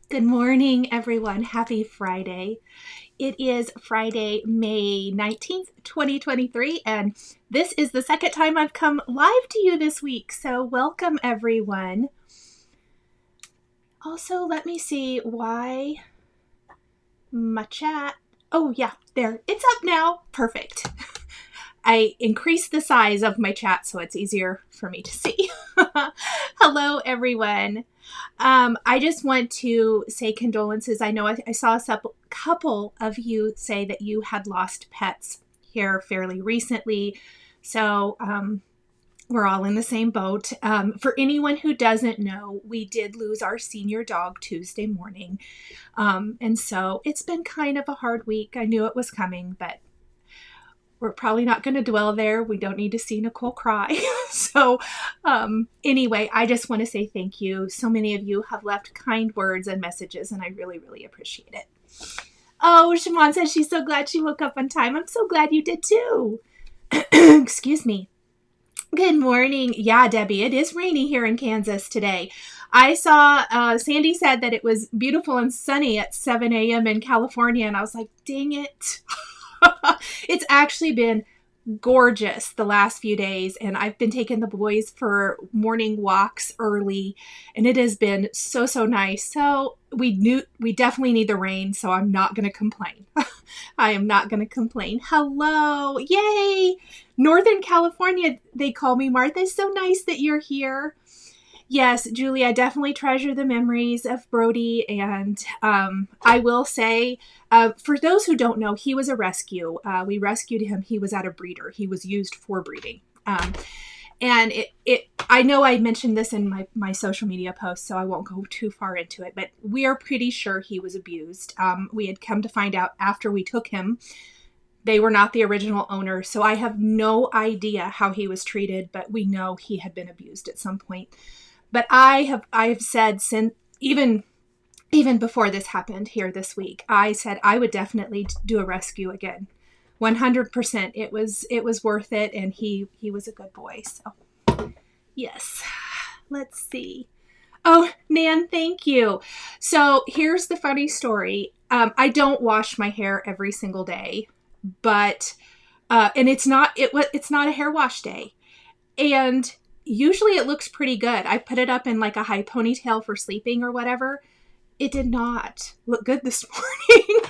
Good morning, everyone. Happy Friday. It is Friday, May 19th, 2023, and this is the second time I've come live to you this week, so welcome, everyone. Also, let me see why my chat... Oh, yeah, there. It's up now. Perfect. I increased the size of my chat so it's easier for me to see. Hello, everyone. I just want to say condolences. I know I saw a couple of you say that you had lost pets here fairly recently. So we're all in the same boat. For anyone who doesn't know, we did lose our senior dog Tuesday morning. And so it's been kind of a hard week. I knew it was coming, but we're probably not going to dwell there. We don't need to see Nichol cry. So anyway, I just want to say thank you. So many of you have left kind words and messages, and I really, really appreciate it. Oh, Shimon says she's so glad she woke up on time. I'm so glad you did too. Excuse me. Good morning. Yeah, Debbie, it is rainy here in Kansas today. I saw Sandy said that it was beautiful and sunny at 7 a.m. in California, and I was like, dang it. It's actually been gorgeous the last few days, and I've been taking the boys for morning walks early, and it has been so nice. So we definitely need the rain, so I'm not going to complain. I am not going to complain. Hello. Yay. Northern California, they call me Martha. It's so nice that you're here. Yes, Julie, I definitely treasure the memories of Brody, and I will say, for those who don't know, he was a rescue. We rescued him. He was at a breeder. He was used for breeding. And I know I mentioned this in my social media posts, so I won't go too far into it, but we are pretty sure he was abused. We had come to find out after we took him, they were not the original owner, so I have no idea how he was treated, but we know he had been abused at some point. But I have said since even before this happened here this week, I said I would definitely do a rescue again. 100%. It was worth it, and he was a good boy. So yes. Let's see. Oh, Nan, thank you. So here's the funny story. I don't wash my hair every single day, but and it's not a hair wash day. And usually it looks pretty good. I put it up in like a high ponytail for sleeping or whatever. It did not look good this morning.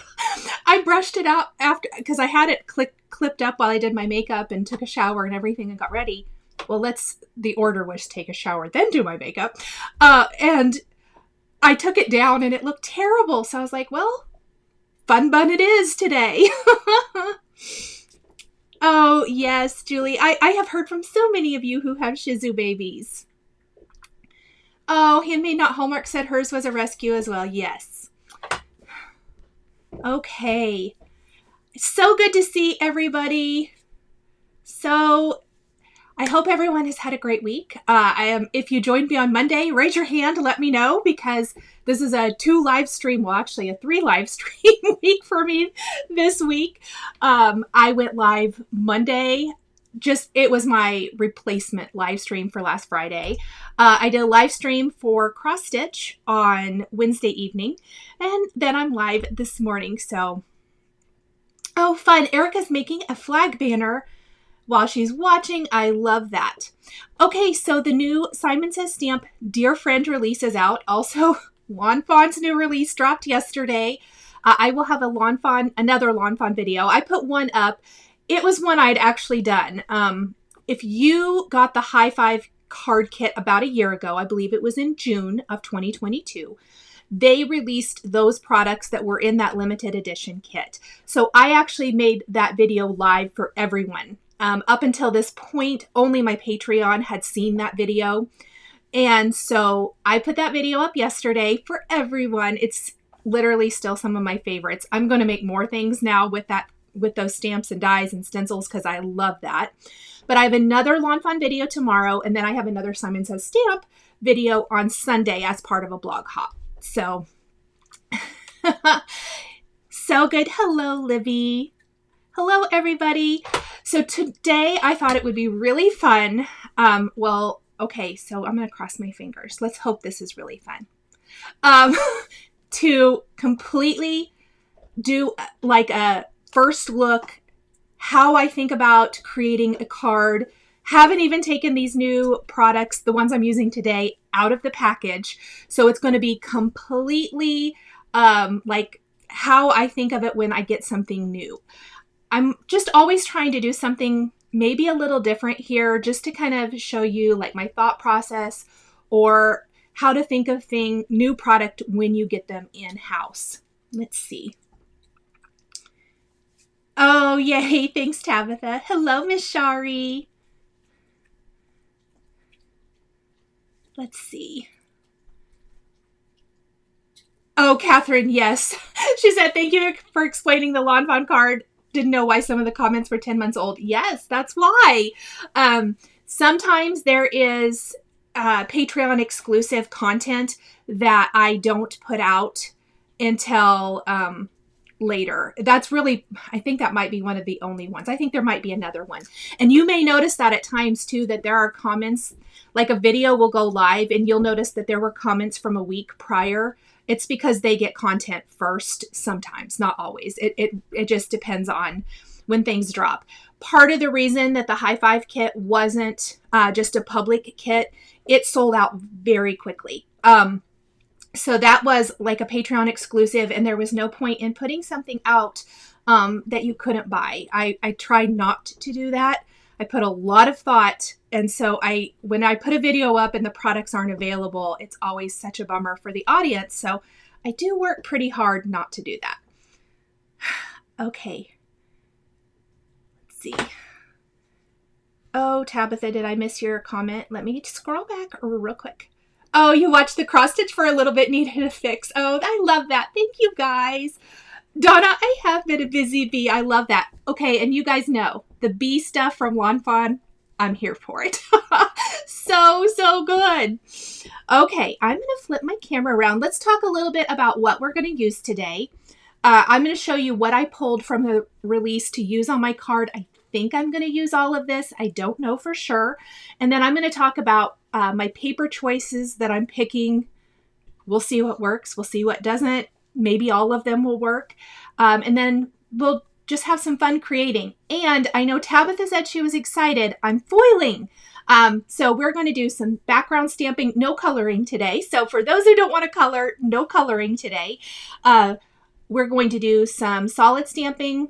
I brushed it out after, because I had it clipped up while I did my makeup and took a shower and everything and got ready. Well, the order was take a shower, then do my makeup. And I took it down and it looked terrible. So I was like, well, fun bun it is today. Oh, yes, Julie. I have heard from so many of you who have Shih Tzu babies. Oh, Handmade Not Hallmark said hers was a rescue as well. Yes. Okay. So good to see everybody. So I hope everyone has had a great week. If you joined me on Monday, raise your hand, let me know, because this is a 2 live stream, well, actually a 3 live stream week for me this week. I went live Monday. It was my replacement live stream for last Friday. I did a live stream for cross stitch on Wednesday evening, and then I'm live this morning. So, oh, fun. Erica's making a flag banner while she's watching. I love that. Okay, so the new Simon Says stamp Dear Friend release is out. Also, Lawn Fawn's new release dropped yesterday. I will have another Lawn Fawn video. I put one up. It was one I'd actually done. If you got the High Five card kit about a year ago, I believe it was in June of 2022, they released those products that were in that limited edition kit. So I actually made that video live for everyone. Up until this point, only my Patreon had seen that video. And so I put that video up yesterday for everyone. It's literally still some of my favorites. I'm going to make more things now with those stamps and dies and stencils, because I love that. But I have another Lawn Fawn video tomorrow, and then I have another Simon Says stamp video on Sunday as part of a blog hop. So, so good. Hello, Libby. Hello, everybody. So today I thought it would be really fun. Okay, so I'm going to cross my fingers. Let's hope this is really fun. to completely do like a first look, how I think about creating a card. Haven't even taken these new products, the ones I'm using today, out of the package. So it's going to be completely like how I think of it when I get something new. I'm just always trying to do something maybe a little different here, just to kind of show you like my thought process or how to think of new product when you get them in-house. Let's see. Oh, yay. Thanks, Tabitha. Hello, Miss Shari. Let's see. Oh, Catherine, yes. She said, thank you for explaining the Lawn Fawn card. Didn't know why some of the comments were 10 months old. Yes, that's why. Sometimes there is Patreon exclusive content that I don't put out until later. That's really, I think that might be one of the only ones. I think there might be another one. And you may notice that at times too, that there are comments, like a video will go live and you'll notice that there were comments from a week prior. It's because they get content first sometimes, not always. It just depends on when things drop. Part of the reason that the High Five kit wasn't just a public kit, it sold out very quickly. So that was like a Patreon exclusive, and there was no point in putting something out that you couldn't buy. I tried not to do that. I put a lot of thought, and so when I put a video up and the products aren't available, it's always such a bummer for the audience. So I do work pretty hard not to do that. Okay. Let's see. Oh, Tabitha, did I miss your comment? Let me scroll back real quick. Oh, you watched the cross stitch for a little bit, needed a fix. Oh, I love that. Thank you, guys. Donna, I have been a busy bee. I love that. Okay, and you guys know, the bee stuff from Lawn Fawn, I'm here for it. So good. Okay, I'm going to flip my camera around. Let's talk a little bit about what we're going to use today. I'm going to show you what I pulled from the release to use on my card. I think I'm going to use all of this. I don't know for sure. And then I'm going to talk about my paper choices that I'm picking. We'll see what works. We'll see what doesn't. Maybe all of them will work. And then we'll just have some fun creating. And I know Tabitha said she was excited. I'm foiling. So we're going to do some background stamping, no coloring today. So for those who don't want to color, no coloring today. We're going to do some solid stamping,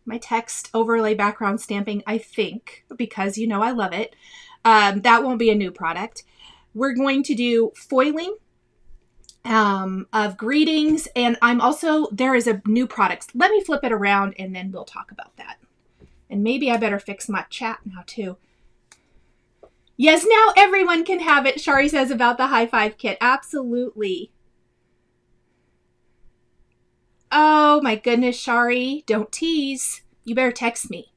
my text overlay background stamping, I think, because you know I love it. That won't be a new product. We're going to do foiling of greetings, and there is a new product. Let me flip it around and then we'll talk about that. And maybe I better fix my chat now too. Yes, now everyone can have it, Shari says about the High Five kit. Absolutely. Oh my goodness, Shari, don't tease. You better text me.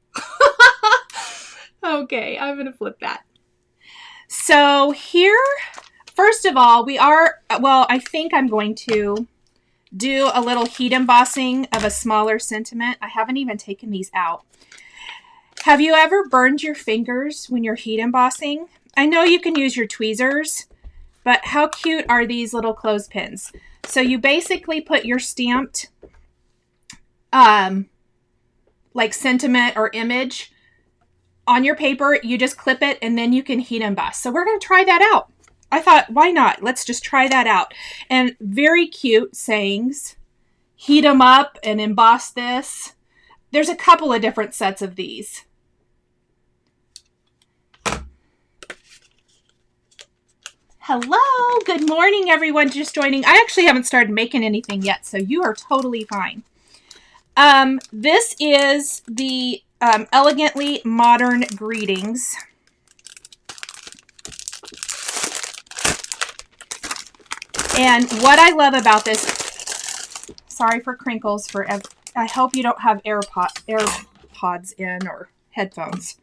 Okay, I'm going to flip that. So here, first of all, I think I'm going to do a little heat embossing of a smaller sentiment. I haven't even taken these out. Have you ever burned your fingers when you're heat embossing? I know you can use your tweezers, but how cute are these little clothespins? So you basically put your stamped like sentiment or image on your paper. You just clip it and then you can heat emboss. So we're going to try that out. I thought, why not? Let's just try that out. And very cute sayings. Heat them up and emboss this. There's a couple of different sets of these. Hello, good morning everyone just joining. I actually haven't started making anything yet, so you are totally fine. This is the Elegantly Modern Greetings. And what I love about this, sorry for crinkles, I hope you don't have AirPods in or headphones.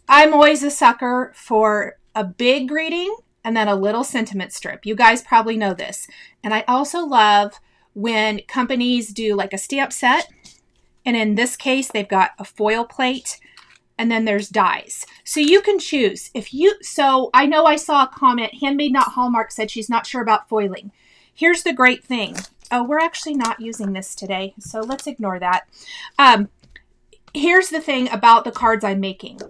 I'm always a sucker for a big greeting and then a little sentiment strip. You guys probably know this. And I also love when companies do like a stamp set. And in this case, they've got a foil plate and then there's dies. So you can choose. So I know I saw a comment, Handmade Not Hallmark said she's not sure about foiling. here's the great thing. Oh, we're actually not using this today, so let's ignore that. Here's the thing about the cards I'm making.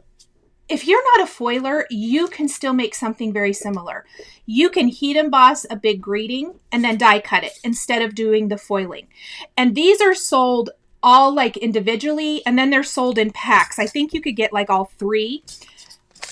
If you're not a foiler, you can still make something very similar. You can heat emboss a big greeting and then die cut it instead of doing the foiling. And these are sold all like individually, and then they're sold in packs. I think you could get like all 3,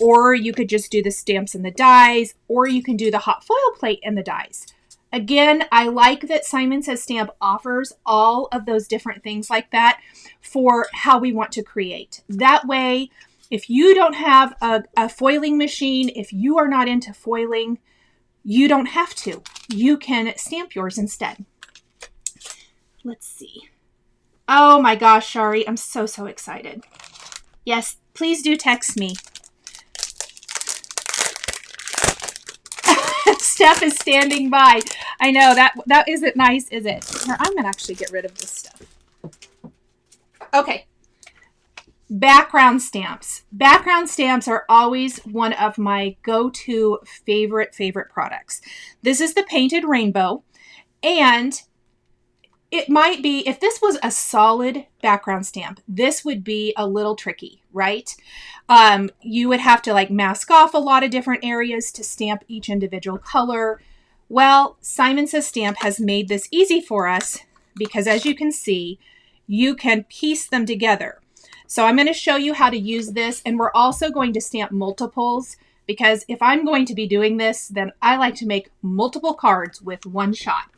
or you could just do the stamps and the dies, or you can do the hot foil plate and the dies. Again, I like that Simon Says Stamp offers all of those different things like that for how we want to create. That way, if you don't have a foiling machine, if you are not into foiling, you don't have to. You can stamp yours instead. Let's see. Oh my gosh, Shari, I'm so excited. Yes, please do text me. Steph is standing by. I know, that isn't nice, is it? Here, I'm going to actually get rid of this stuff. Okay. Background stamps. Background stamps are always one of my go-to favorite products. This is the Painted Rainbow, and it might be, if this was a solid background stamp, this would be a little tricky, right? You would have to like mask off a lot of different areas to stamp each individual color. Well, Simon Says Stamp has made this easy for us because, as you can see, you can piece them together. So I'm going to show you how to use this, and we're also going to stamp multiples, because if I'm going to be doing this, then I like to make multiple cards with one shot.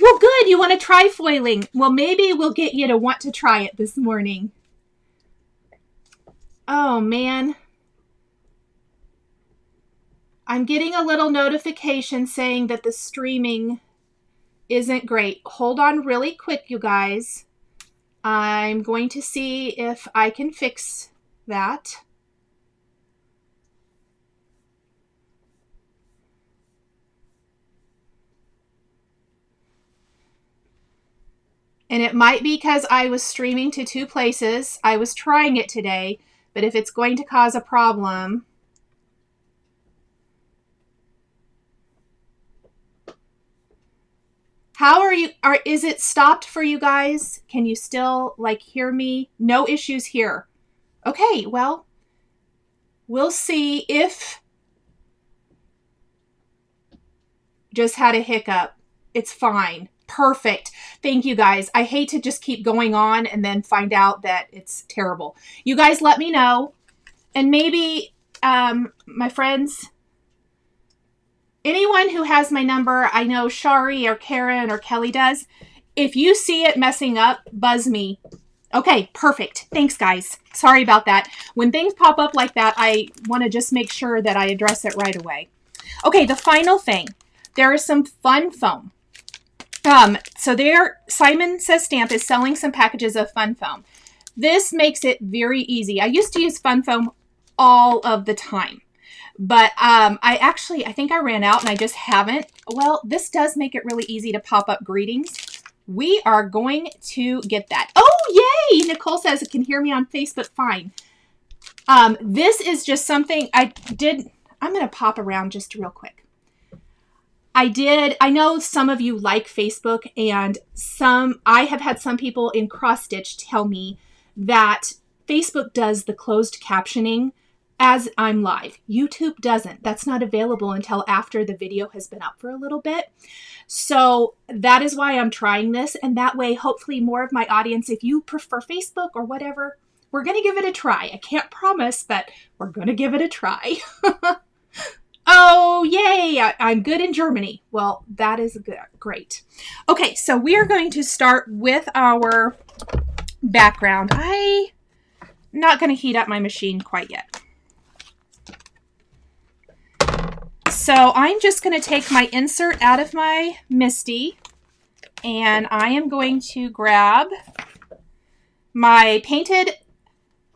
Well, good. You want to try foiling. Well, maybe we'll get you to want to try it this morning. Oh, man. I'm getting a little notification saying that the streaming isn't great. Hold on really quick, you guys. I'm going to see if I can fix that. And it might be because I was streaming to 2 places. I was trying it today, but if it's going to cause a problem, how are you? Is it stopped for you guys? Can you still like hear me? No issues here. Okay, well, we'll see if just had a hiccup. It's fine. Perfect. Thank you guys. I hate to just keep going on and then find out that it's terrible. You guys let me know. And maybe my friends, anyone who has my number, I know Shari or Karen or Kelly does. If you see it messing up, buzz me. Okay, perfect. Thanks, guys. Sorry about that. When things pop up like that, I want to just make sure that I address it right away. Okay, the final thing. There is some fun foam. So there, Simon Says Stamp is selling some packages of fun foam. This makes it very easy. I used to use fun foam all of the time. But I think I ran out and I just haven't. Well, this does make it really easy to pop up greetings. We are going to get that. Oh, yay! Nicole says it can hear me on Facebook fine. This is just something I did. I'm going to pop around just real quick. I know some of you like Facebook, and I have had some people in cross stitch tell me that Facebook does the closed captioning as I'm live. YouTube doesn't. That's not available until after the video has been up for a little bit. So that is why I'm trying this. And that way, hopefully more of my audience, if you prefer Facebook or whatever, we're going to give it a try. I can't promise, but we're going to give it a try. Oh, yay. I'm good in Germany. Well, that is good. Great. Okay, so we are going to start with our background. I'm not going to heat up my machine quite yet. So I'm just going to take my insert out of my MISTI, and I am going to grab my Painted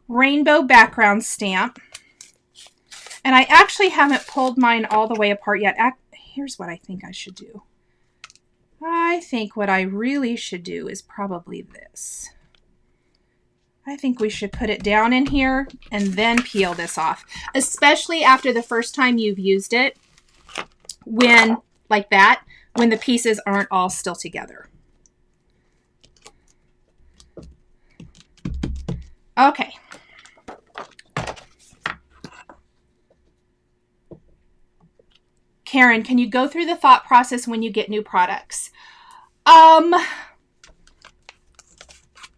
Rainbow background stamp. And I actually haven't pulled mine all the way apart yet. Here's what I think I should do. I think what I really should do is probably this. I think we should put it down in here and then peel this off, especially after the first time you've used it. When like that when the pieces aren't all still together. Okay. Karen, can you go through the thought process when you get new products?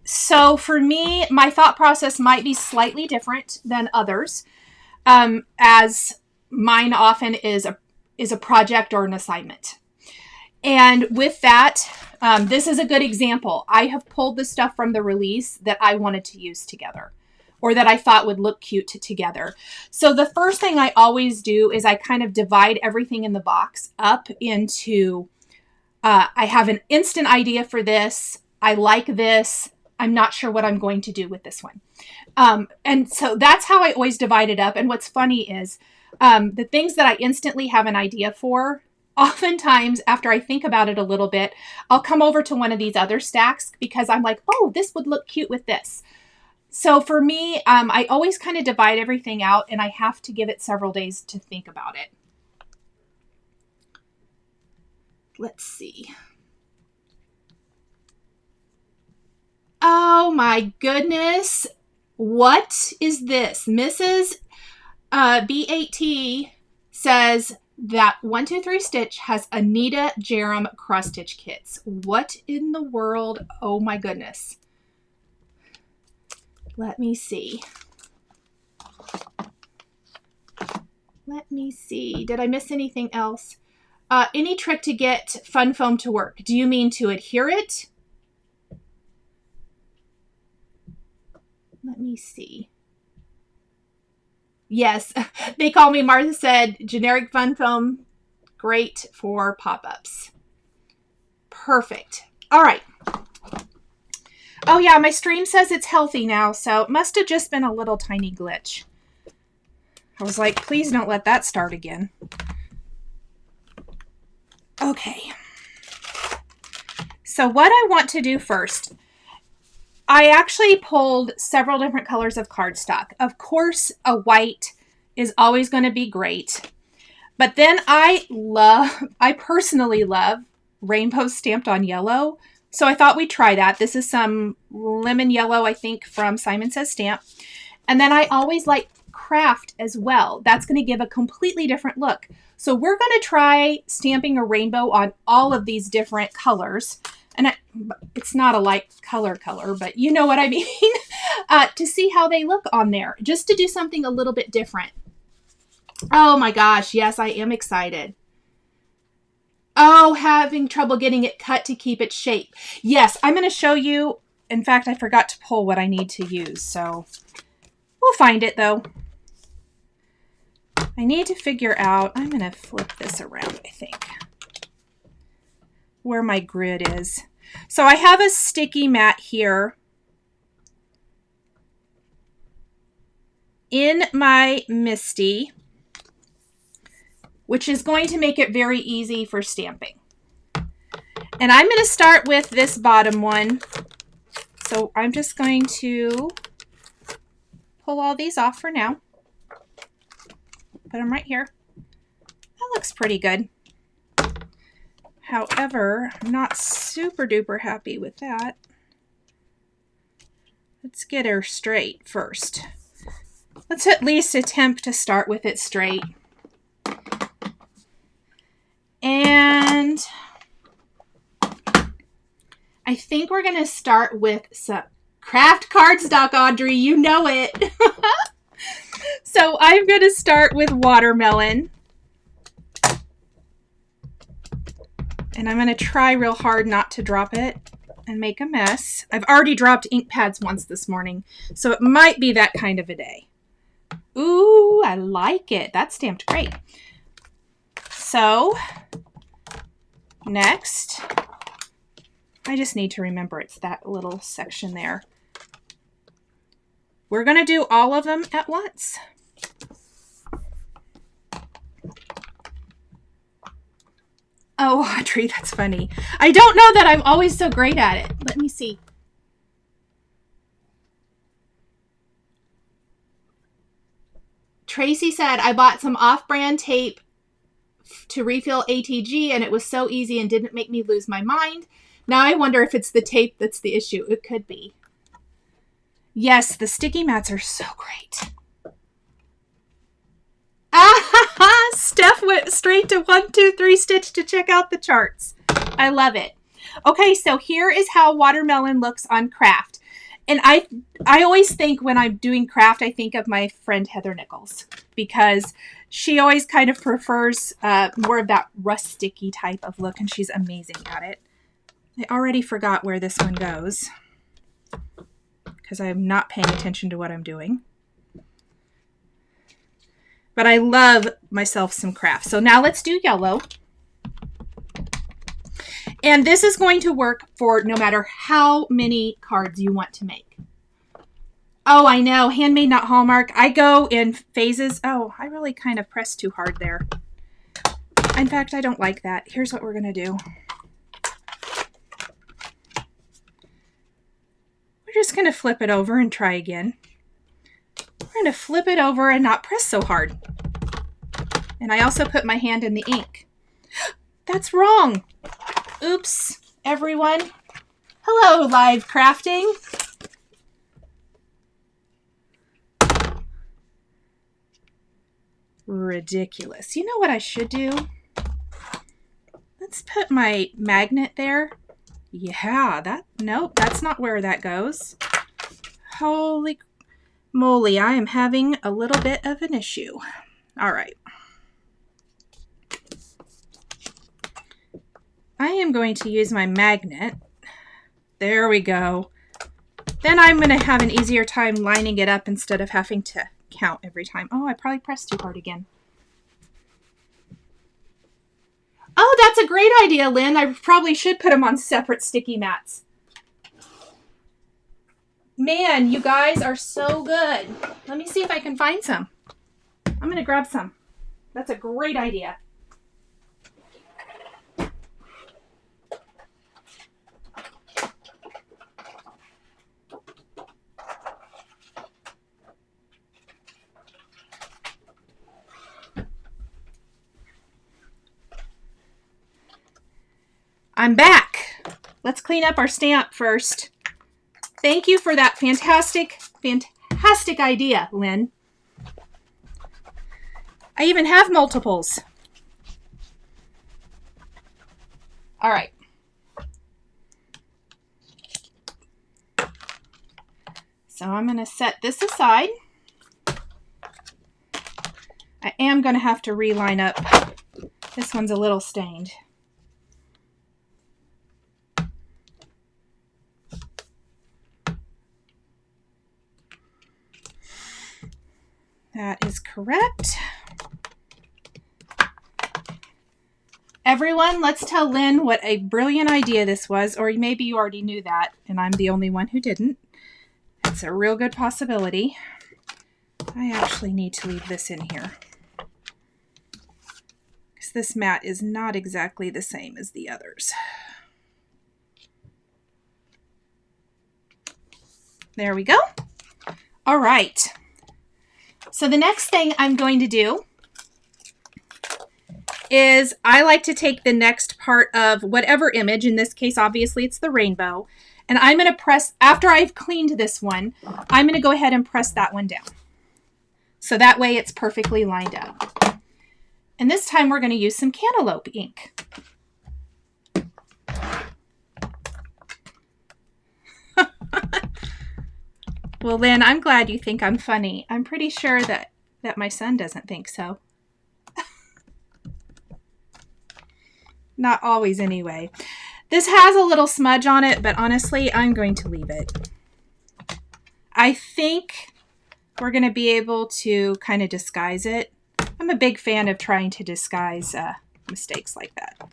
So for me, my thought process might be slightly different than others, as mine often is a project or an assignment. And with that, this is a good example. I have pulled the stuff from the release that I wanted to use together, or that I thought would look cute together. So the first thing I always do is I kind of divide everything in the box up into, I have an instant idea for this. I like this. I'm not sure what I'm going to do with this one. And so that's how I always divide it up. And what's funny is the things that I instantly have an idea for, oftentimes after I think about it a little bit, I'll come over to one of these other stacks because I'm like, oh, this would look cute with this. So for me, I always kind of divide everything out, and I have to give it several days to think about it. Let's see. Oh my goodness. What is this? Mrs. BAT says that 123 Stitch has Anita Jerem cross stitch kits. What in the world? Oh my goodness. Let me see. Let me see. Did I miss anything else? Any trick to get fun foam to work? Do you mean to adhere it? Let me see. Yes, they call me, Martha said, generic fun foam, great for pop-ups. Perfect. All right. Oh yeah, my stream says it's healthy now, so it must have just been a little tiny glitch. I was like, please don't let that start again. Okay. So what I want to do first, I actually pulled several different colors of cardstock. Of course, a white is always going to be great. But then I personally love rainbows stamped on yellow. So I thought we'd try that. This is some lemon yellow, I think, from Simon Says Stamp. And then I always like craft as well. That's going to give a completely different look. So we're going to try stamping a rainbow on all of these different colors. And it's not a light color, but you know what I mean, to see how they look on there, just to do something a little bit different. Oh my gosh, yes, I am excited. Oh, having trouble getting it cut to keep its shape. Yes, I'm going to show you. In fact, I forgot to pull what I need to use, so we'll find it though. I need to figure out, I'm going to flip this around, I think, where my grid is. So I have a sticky mat here in my MISTI, which is going to make it very easy for stamping. And I'm going to start with this bottom one. So I'm just going to pull all these off for now. Put them right here. That looks pretty good. However, I'm not super duper happy with that. Let's get her straight first. Let's at least attempt to start with it straight. And I think we're going to start with some craft cardstock, Audrey. You know it. So I'm going to start with watermelon. And I'm going to try real hard not to drop it and make a mess. I've already dropped ink pads once this morning, so it might be that kind of a day. Ooh, I like it. That's stamped great. So next, I just need to remember it's that little section there. We're going to do all of them at once. Oh, Audrey, that's funny. I don't know that I'm always so great at it. Let me see. Tracy said, I bought some off-brand tape to refill ATG, and it was so easy and didn't make me lose my mind. Now I wonder if it's the tape that's the issue. It could be. Yes, the sticky mats are so great. Ah, Steph went straight to 1, 2, 3 stitch to check out the charts. I love it. Okay, so here is how watermelon looks on craft. And I always think when I'm doing craft, I think of my friend Heather Nichols, because she always kind of prefers more of that rusticky type of look, and she's amazing at it. I already forgot where this one goes because I'm not paying attention to what I'm doing. But I love myself some craft. So now let's do yellow. And this is going to work for no matter how many cards you want to make. Oh, I know. Handmade, not Hallmark. I go in phases. Oh, I really kind of pressed too hard there. In fact, I don't like that. Here's what we're going to do. We're just going to flip it over and try again. We're going to flip it over and not press so hard. And I also put my hand in the ink. That's wrong. Oops, everyone. Hello, live crafting. Ridiculous. You know what I should do? Let's put my magnet there. Yeah, nope, that's not where that goes. Holy moly, I am having a little bit of an issue. All right. I am going to use my magnet. There we go. Then I'm going to have an easier time lining it up instead of having to count every time. Oh, I probably pressed too hard again. Oh, that's a great idea, Lynn. I probably should put them on separate sticky mats. Man, you guys are so good. Let me see if I can find some. I'm going to grab some. That's a great idea. I'm back. Let's clean up our stamp first. Thank you for that fantastic idea, Lynn. I even have multiples. All right. So I'm going to set this aside. I am going to have to reline up. This one's a little stained. That is correct. Everyone, let's tell Lynn what a brilliant idea this was, or maybe you already knew that, and I'm the only one who didn't. It's a real good possibility. I actually need to leave this in here, because this mat is not exactly the same as the others. There we go. All right. So the next thing I'm going to do is I like to take the next part of whatever image, in this case, obviously it's the rainbow, and I'm going to press, after I've cleaned this one, I'm going to go ahead and press that one down. So that way it's perfectly lined up. And this time we're going to use some cantaloupe ink. Well, Lynn, I'm glad you think I'm funny. I'm pretty sure that my son doesn't think so. Not always, anyway. This has a little smudge on it, but honestly, I'm going to leave it. I think we're going to be able to kind of disguise it. I'm a big fan of trying to disguise mistakes like that.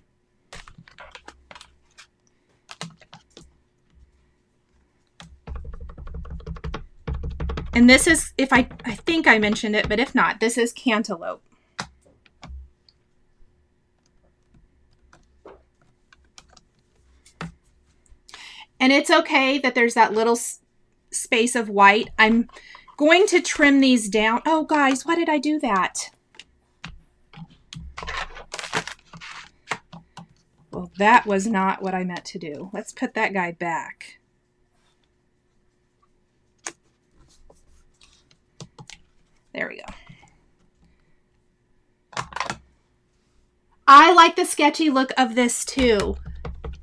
And this is, if I think I mentioned it, but if not, this is cantaloupe. And it's okay that there's that little space of white. I'm going to trim these down. Oh, guys, why did I do that? Well, that was not what I meant to do. Let's put that guy back. There we go. I like the sketchy look of this too.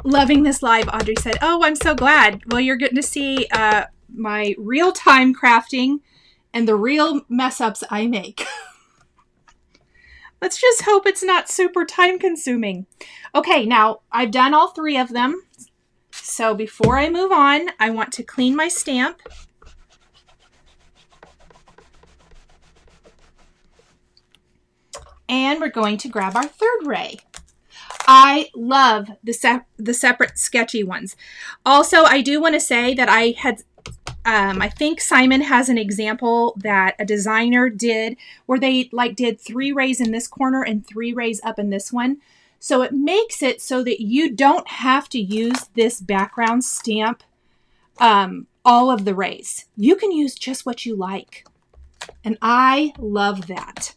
Loving this live, Audrey said. Oh, I'm so glad. Well, you're getting to see my real-time crafting and the real mess-ups I make. Let's just hope it's not super time-consuming. Okay, now I've done all 3 of them. So before I move on, I want to clean my stamp. And we're going to grab our 3rd ray. I love the separate sketchy ones. Also, I do want to say that I think Simon has an example that a designer did where they did 3 rays in this corner and 3 rays up in this one. So it makes it so that you don't have to use this background stamp all of the rays. You can use just what you like. And I love that.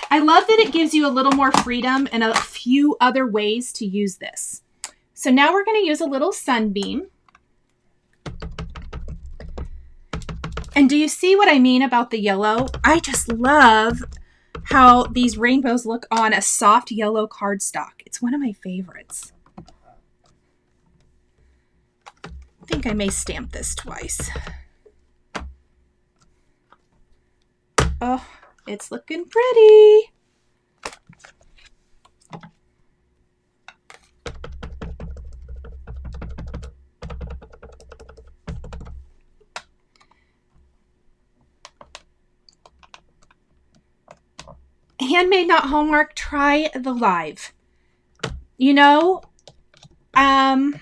I love that it gives you a little more freedom and a few other ways to use this. So now we're going to use a little sunbeam. And do you see what I mean about the yellow? I just love how these rainbows look on a soft yellow cardstock. It's one of my favorites. I think I may stamp this twice. Oh. It's looking pretty. Handmade, not Hallmark, try the live. You know, I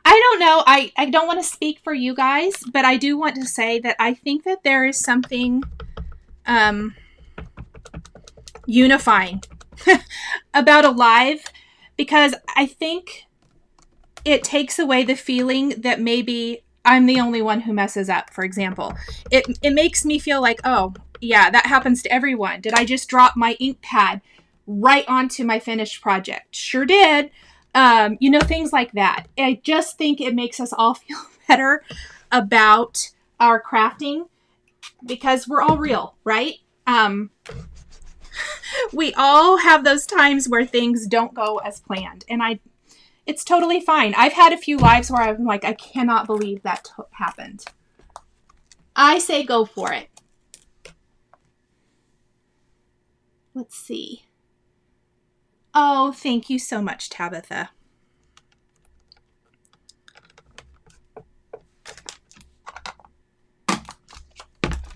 don't know. I don't want to speak for you guys, but I do want to say that I think that there is something unifying about a live, because I think it takes away the feeling that maybe I'm the only one who messes up, for example. It makes me feel like, oh, yeah, that happens to everyone. Did I just drop my ink pad right onto my finished project? Sure did. You know, things like that. I just think it makes us all feel better about our crafting, because we're all real, right? We all have those times where things don't go as planned, and it's totally fine. I've had a few lives where I'm like, I cannot believe that happened. I say go for it. Let's see. Oh, thank you so much, Tabitha.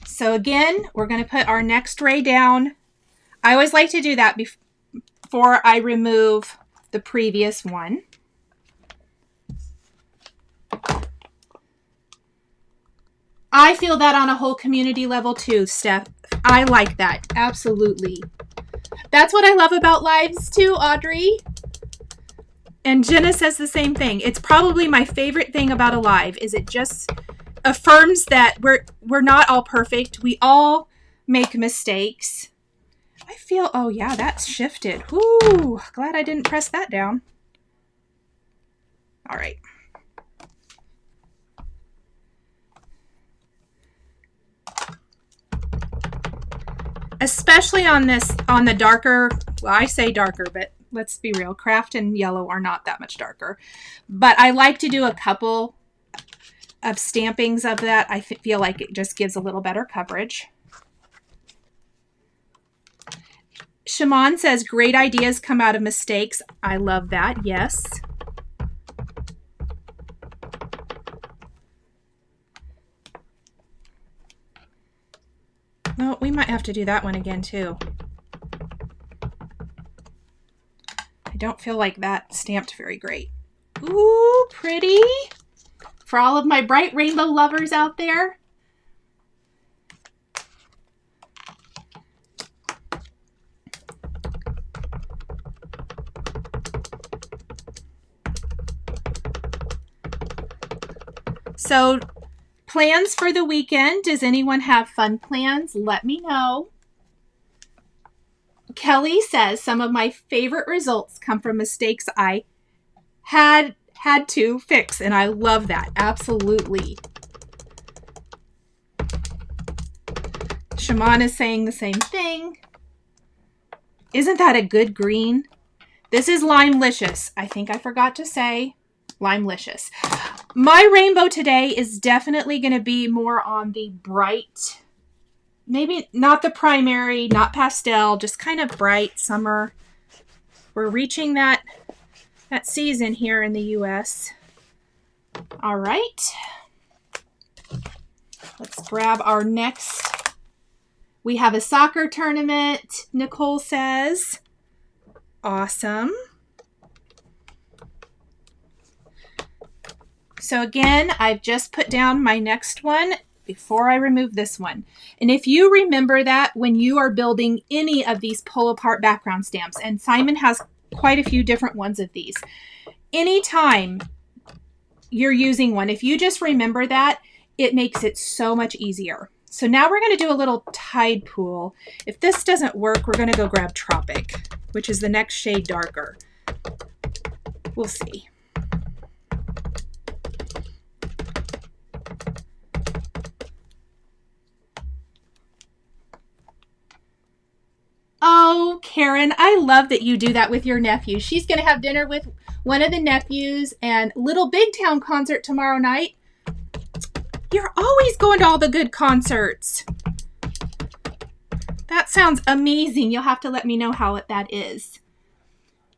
So again, we're going to put our next ray down. I always like to do that before I remove the previous one. I feel that on a whole community level too, Steph. I like that. Absolutely. That's what I love about lives too, Audrey. And Jenna says the same thing. It's probably my favorite thing about a live, is it just affirms that we're not all perfect. We all make mistakes. I feel, oh yeah, that's shifted. Whoo, glad I didn't press that down. All right. Especially on the darker, well, I say darker, but let's be real, craft and yellow are not that much darker. But I like to do a couple of stampings of that. I feel like it just gives a little better coverage. Shimon says, great ideas come out of mistakes. I love that. Yes. Well, we might have to do that one again too. I don't feel like that stamped very great. Ooh, pretty. For all of my bright rainbow lovers out there. So, plans for the weekend. Does anyone have fun plans? Let me know. Kelly says some of my favorite results come from mistakes I had to fix, and I love that. Absolutely. Shaman is saying the same thing. Isn't that a good green? This is Limelicious. I think I forgot to say Limelicious. My rainbow today is definitely going to be more on the bright, maybe not the primary, not pastel, just kind of bright summer. We're reaching that season here in the US. All right. Let's grab our next. We have a soccer tournament, Nichol says. Awesome. So again, I've just put down my next one before I remove this one. And if you remember that when you are building any of these pull apart background stamps, and Simon has quite a few different ones of these, anytime you're using one, if you just remember that, it makes it so much easier. So now we're going to do a little tide pool. If this doesn't work, we're going to go grab Tropic, which is the next shade darker. We'll see. Oh, Karen, I love that you do that with your nephew. She's going to have dinner with one of the nephews and Little Big Town concert tomorrow night. You're always going to all the good concerts. That sounds amazing. You'll have to let me know how that is.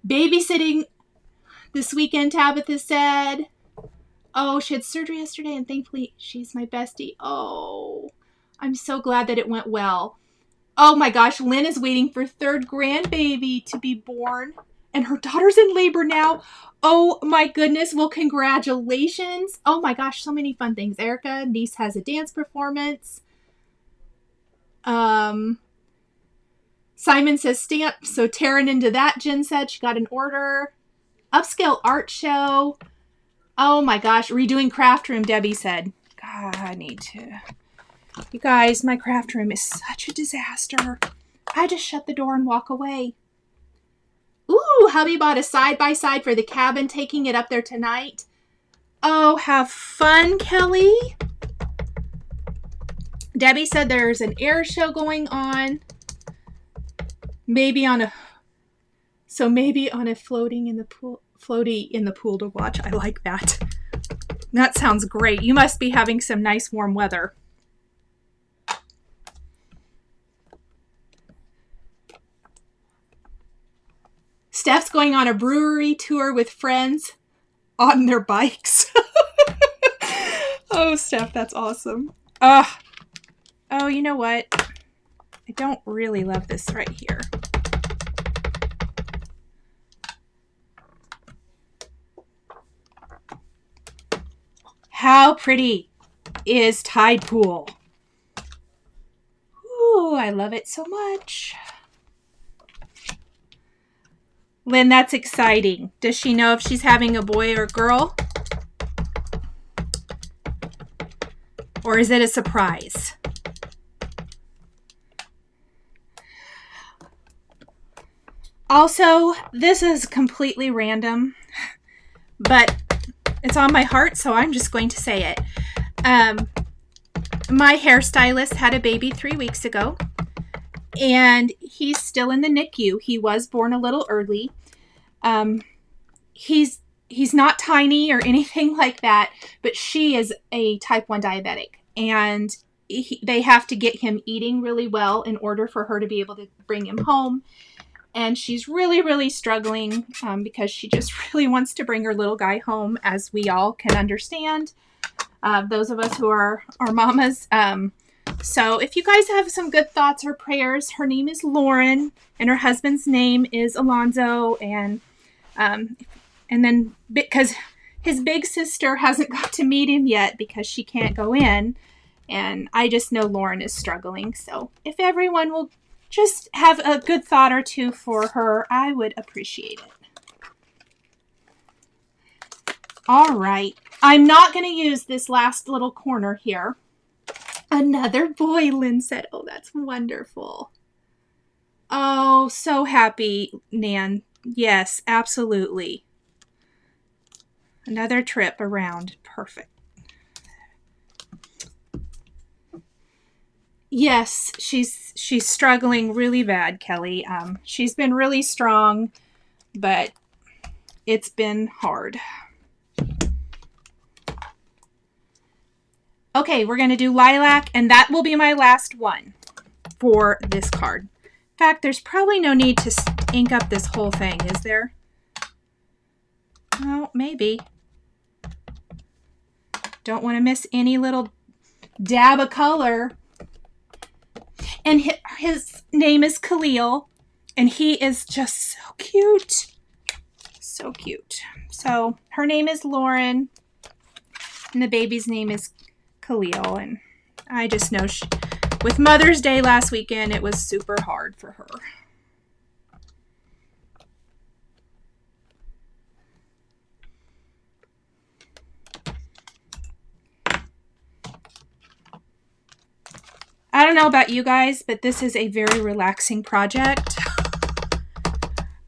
Babysitting this weekend, Tabitha said. Oh, she had surgery yesterday and thankfully she's my bestie. Oh, I'm so glad that it went well. Oh my gosh, Lynn is waiting for third grandbaby to be born and her daughter's in labor now. Oh my goodness. Well, congratulations. Oh my gosh, so many fun things. Erica, niece has a dance performance. Simon says stamp. So tearing into that, Jen said she got an order. Upscale art show. Oh my gosh, redoing craft room, Debbie said. God, I need to. You guys, my craft room is such a disaster. I just shut the door and walk away. Ooh, hubby bought a side-by-side for the cabin, taking it up there tonight. Oh, have fun, Kelly. Debbie said there's an air show going on. Maybe on a floating in the pool, floaty in the pool to watch. I like that. That sounds great. You must be having some nice warm weather. Steph's going on a brewery tour with friends on their bikes. Oh, Steph, that's awesome. Oh, you know what? I don't really love this right here. How pretty is Tide Pool? Ooh, I love it so much. Lynn, that's exciting. Does she know if she's having a boy or girl? Or is it a surprise? Also, this is completely random, but it's on my heart, so I'm just going to say it. My hairstylist had a baby 3 weeks ago. And he's still in the NICU. He was born a little early. He's not tiny or anything like that, but she is a type 1 diabetic. And they have to get him eating really well in order for her to be able to bring him home. And she's really, really struggling because she just really wants to bring her little guy home, as we all can understand. Those of us who are mamas. So if you guys have some good thoughts or prayers, her name is Lauren and her husband's name is Alonzo. And then because his big sister hasn't got to meet him yet because she can't go in. And I just know Lauren is struggling. So if everyone will just have a good thought or two for her, I would appreciate it. All right. I'm not going to use this last little corner here. Another boy, Lynn said. Oh, that's wonderful. Oh, so happy, Nan. Yes, absolutely. Another trip around. Perfect. Yes, she's struggling really bad, Kelly. She's been really strong, but it's been hard. Okay, we're going to do lilac, and that will be my last one for this card. In fact, there's probably no need to ink up this whole thing, is there? Oh, maybe. Don't want to miss any little dab of color. And his name is Khalil, and he is just so cute. So cute. So her name is Lauren, and the baby's name is Khalil. And I just know with Mother's Day last weekend, it was super hard for her. I don't know about you guys, but this is a very relaxing project.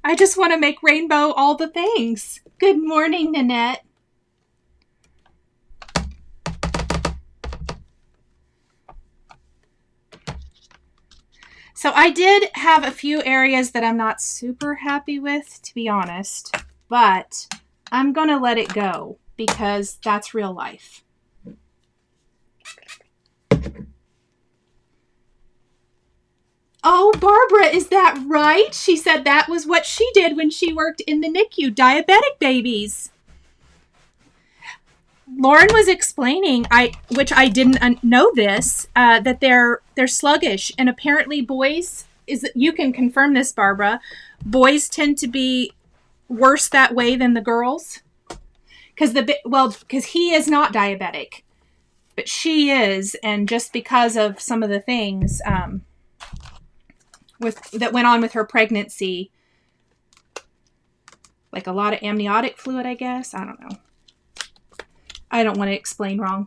I just want to make rainbow all the things. Good morning, Nanette. So I did have a few areas that I'm not super happy with, to be honest, but I'm going to let it go because that's real life. Oh, Barbara, is that right? She said that was what she did when she worked in the NICU, diabetic babies. Lauren was explaining, which I didn't know this, that they're sluggish, and apparently boys, you can confirm this, Barbara, boys tend to be worse that way than the girls, because he is not diabetic, but she is, and just because of some of the things that went on with her pregnancy, like a lot of amniotic fluid, I guess. I don't know. I don't want to explain wrong.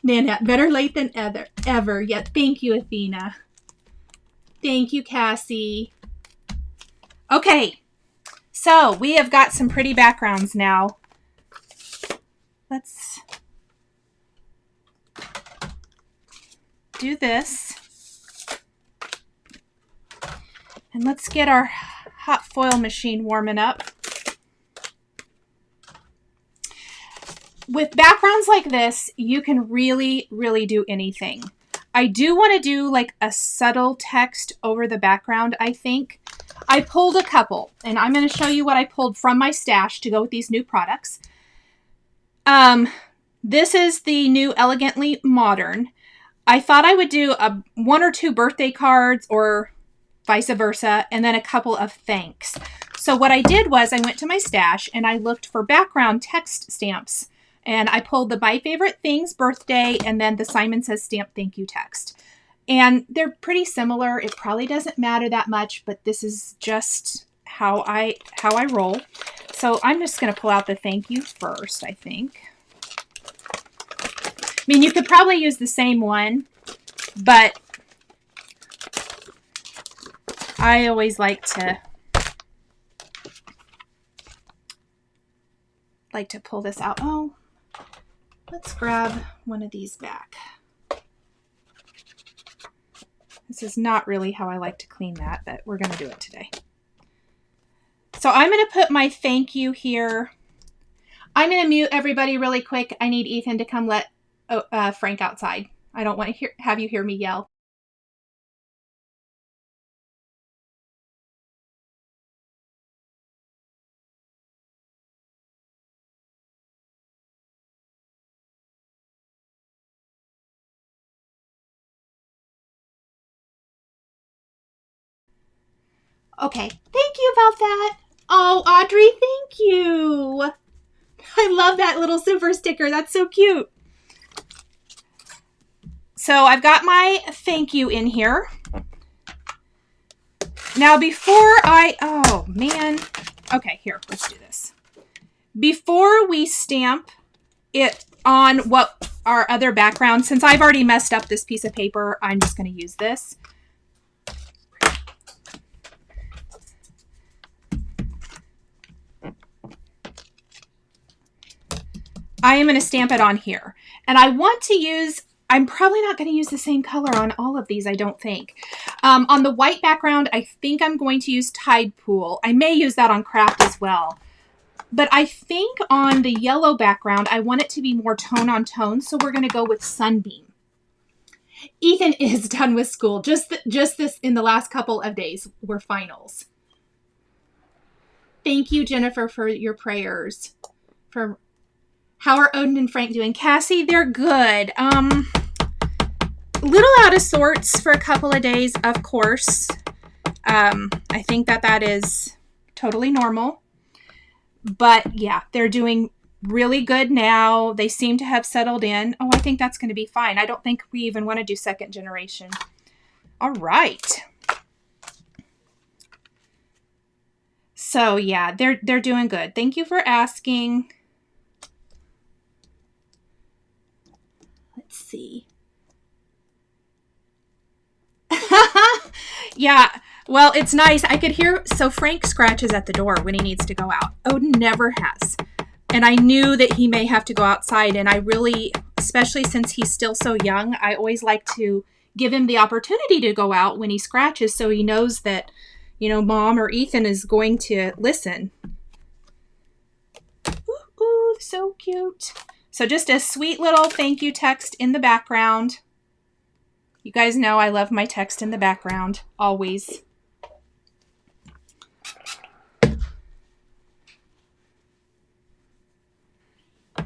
Nanette, better late than ever. Yeah, thank you, Athena. Thank you, Cassie. Okay, so we have got some pretty backgrounds now. Let's do this. And let's get our hot foil machine warming up. With backgrounds like this, you can really, really do anything. I do want to do like a subtle text over the background, I think. I pulled a couple, and I'm going to show you what I pulled from my stash to go with these new products. This is the new Elegantly Modern. I thought I would do one or two birthday cards or vice versa, and then a couple of thanks. So what I did was I went to my stash and I looked for background text stamps. And I pulled the My Favorite Things birthday and then the Simon Says stamp thank you text. And they're pretty similar. It probably doesn't matter that much, but this is just how I roll. So I'm just going to pull out the thank you first, I think. I mean, you could probably use the same one, but I always like to pull this out. Oh, let's grab one of these back. This is not really how I like to clean that, but we're going to do it today. So I'm going to put my thank you here. I'm going to mute everybody really quick. I need Ethan to come let Frank outside. I don't want to have you hear me yell. Okay, thank you about that. Oh, Audrey, thank you. I love that little silver sticker. That's so cute. So I've got my thank you in here. Now before oh man. Okay, here, let's do this. Before we stamp it on what our other background, since I've already messed up this piece of paper, I'm just going to use this. I am going to stamp it on here. And I want to use, I'm probably not going to use the same color on all of these, I don't think. On the white background, I think I'm going to use Tide Pool. I may use that on craft as well. But I think on the yellow background, I want it to be more tone on tone, so we're going to go with Sunbeam. Ethan is done with school. Just this in the last couple of days were finals. Thank you, Jennifer, for your prayers. How are Odin and Frank doing? Cassie, they're good. Little out of sorts for a couple of days, of course. I think that is totally normal. But yeah, they're doing really good now. They seem to have settled in. Oh, I think that's going to be fine. I don't think we even want to do second generation. All right. So yeah, they're doing good. Thank you for asking. Let's see. Yeah, well, it's nice. I could hear, so Frank scratches at the door when he needs to go out. Odin never has. And I knew that he may have to go outside, and I really, especially since he's still so young, I always like to give him the opportunity to go out when he scratches so he knows that, you know, Mom or Ethan is going to listen. Ooh, so cute. So just a sweet little thank you text in the background. You guys know I love my text in the background, always.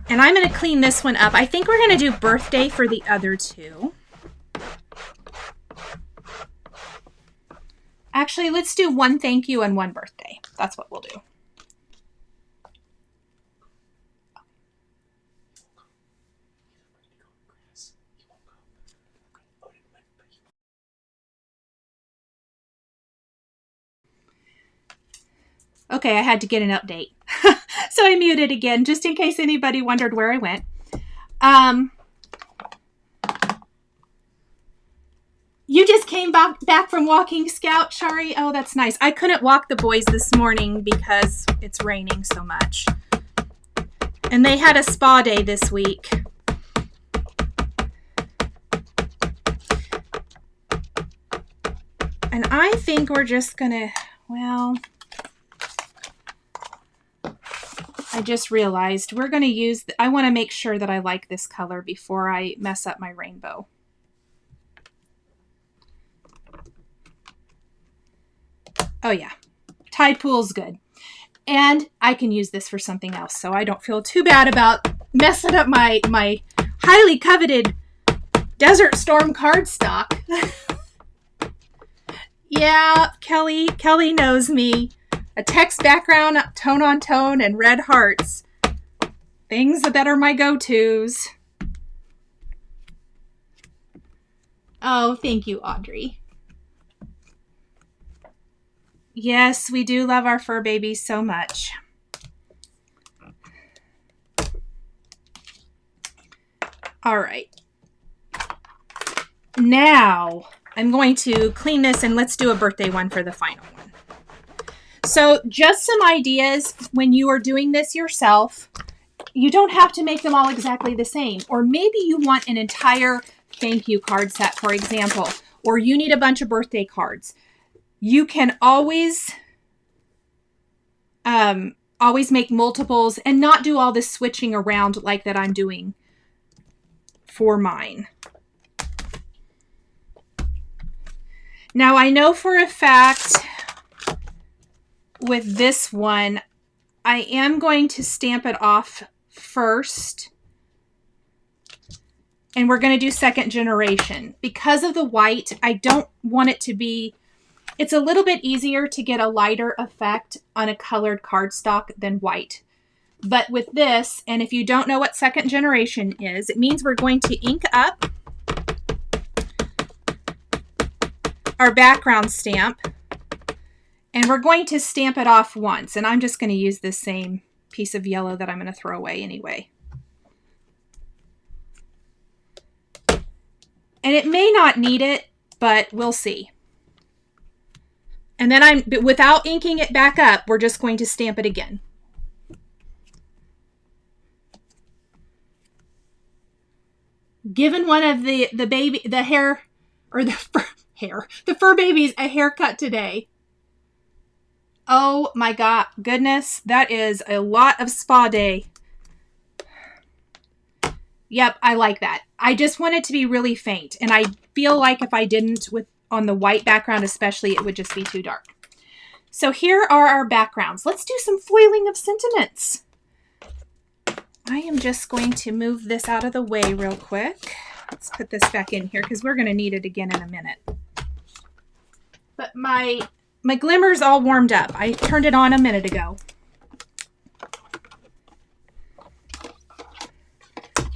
And I'm going to clean this one up. I think we're going to do birthday for the other two. Actually, let's do one thank you and one birthday. That's what we'll do. Okay, I had to get an update. So I muted again, just in case anybody wondered where I went. You just came back from walking Scout, Shari? Oh, that's nice. I couldn't walk the boys this morning because it's raining so much. And they had a spa day this week. And I think we're just gonna, well, I just realized we're going to use, I want to make sure that I like this color before I mess up my rainbow. Oh yeah, Tide Pool's good. And I can use this for something else, so I don't feel too bad about messing up my highly coveted Desert Storm cardstock. Yeah, Kelly knows me. A text background, tone on tone, and red hearts. Things that are my go-tos. Oh, thank you, Audrey. Yes, we do love our fur babies so much. All right. Now, I'm going to clean this and let's do a birthday one for the final one. So just some ideas when you are doing this yourself. You don't have to make them all exactly the same. Or maybe you want an entire thank you card set, for example, or you need a bunch of birthday cards. You can always make multiples and not do all this switching around like that I'm doing for mine. Now I know for a fact with this one, I am going to stamp it off first. And we're going to do second generation. Because of the white, I don't want it to be, it's a little bit easier to get a lighter effect on a colored cardstock than white. But with this, and if you don't know what second generation is, it means we're going to ink up our background stamp. And we're going to stamp it off once. And I'm just going to use this same piece of yellow that I'm going to throw away anyway. And it may not need it, but we'll see. And then without inking it back up, we're just going to stamp it again. given one of the fur babies a haircut today. Oh my god, goodness, that is a lot of spa day. Yep, I like that. I just want it to be really faint, and I feel like if I didn't on the white background especially, it would just be too dark. So here are our backgrounds. Let's do some foiling of sentiments. I am just going to move this out of the way real quick. Let's put this back in here because we're going to need it again in a minute. But my glimmer's all warmed up. I turned it on a minute ago.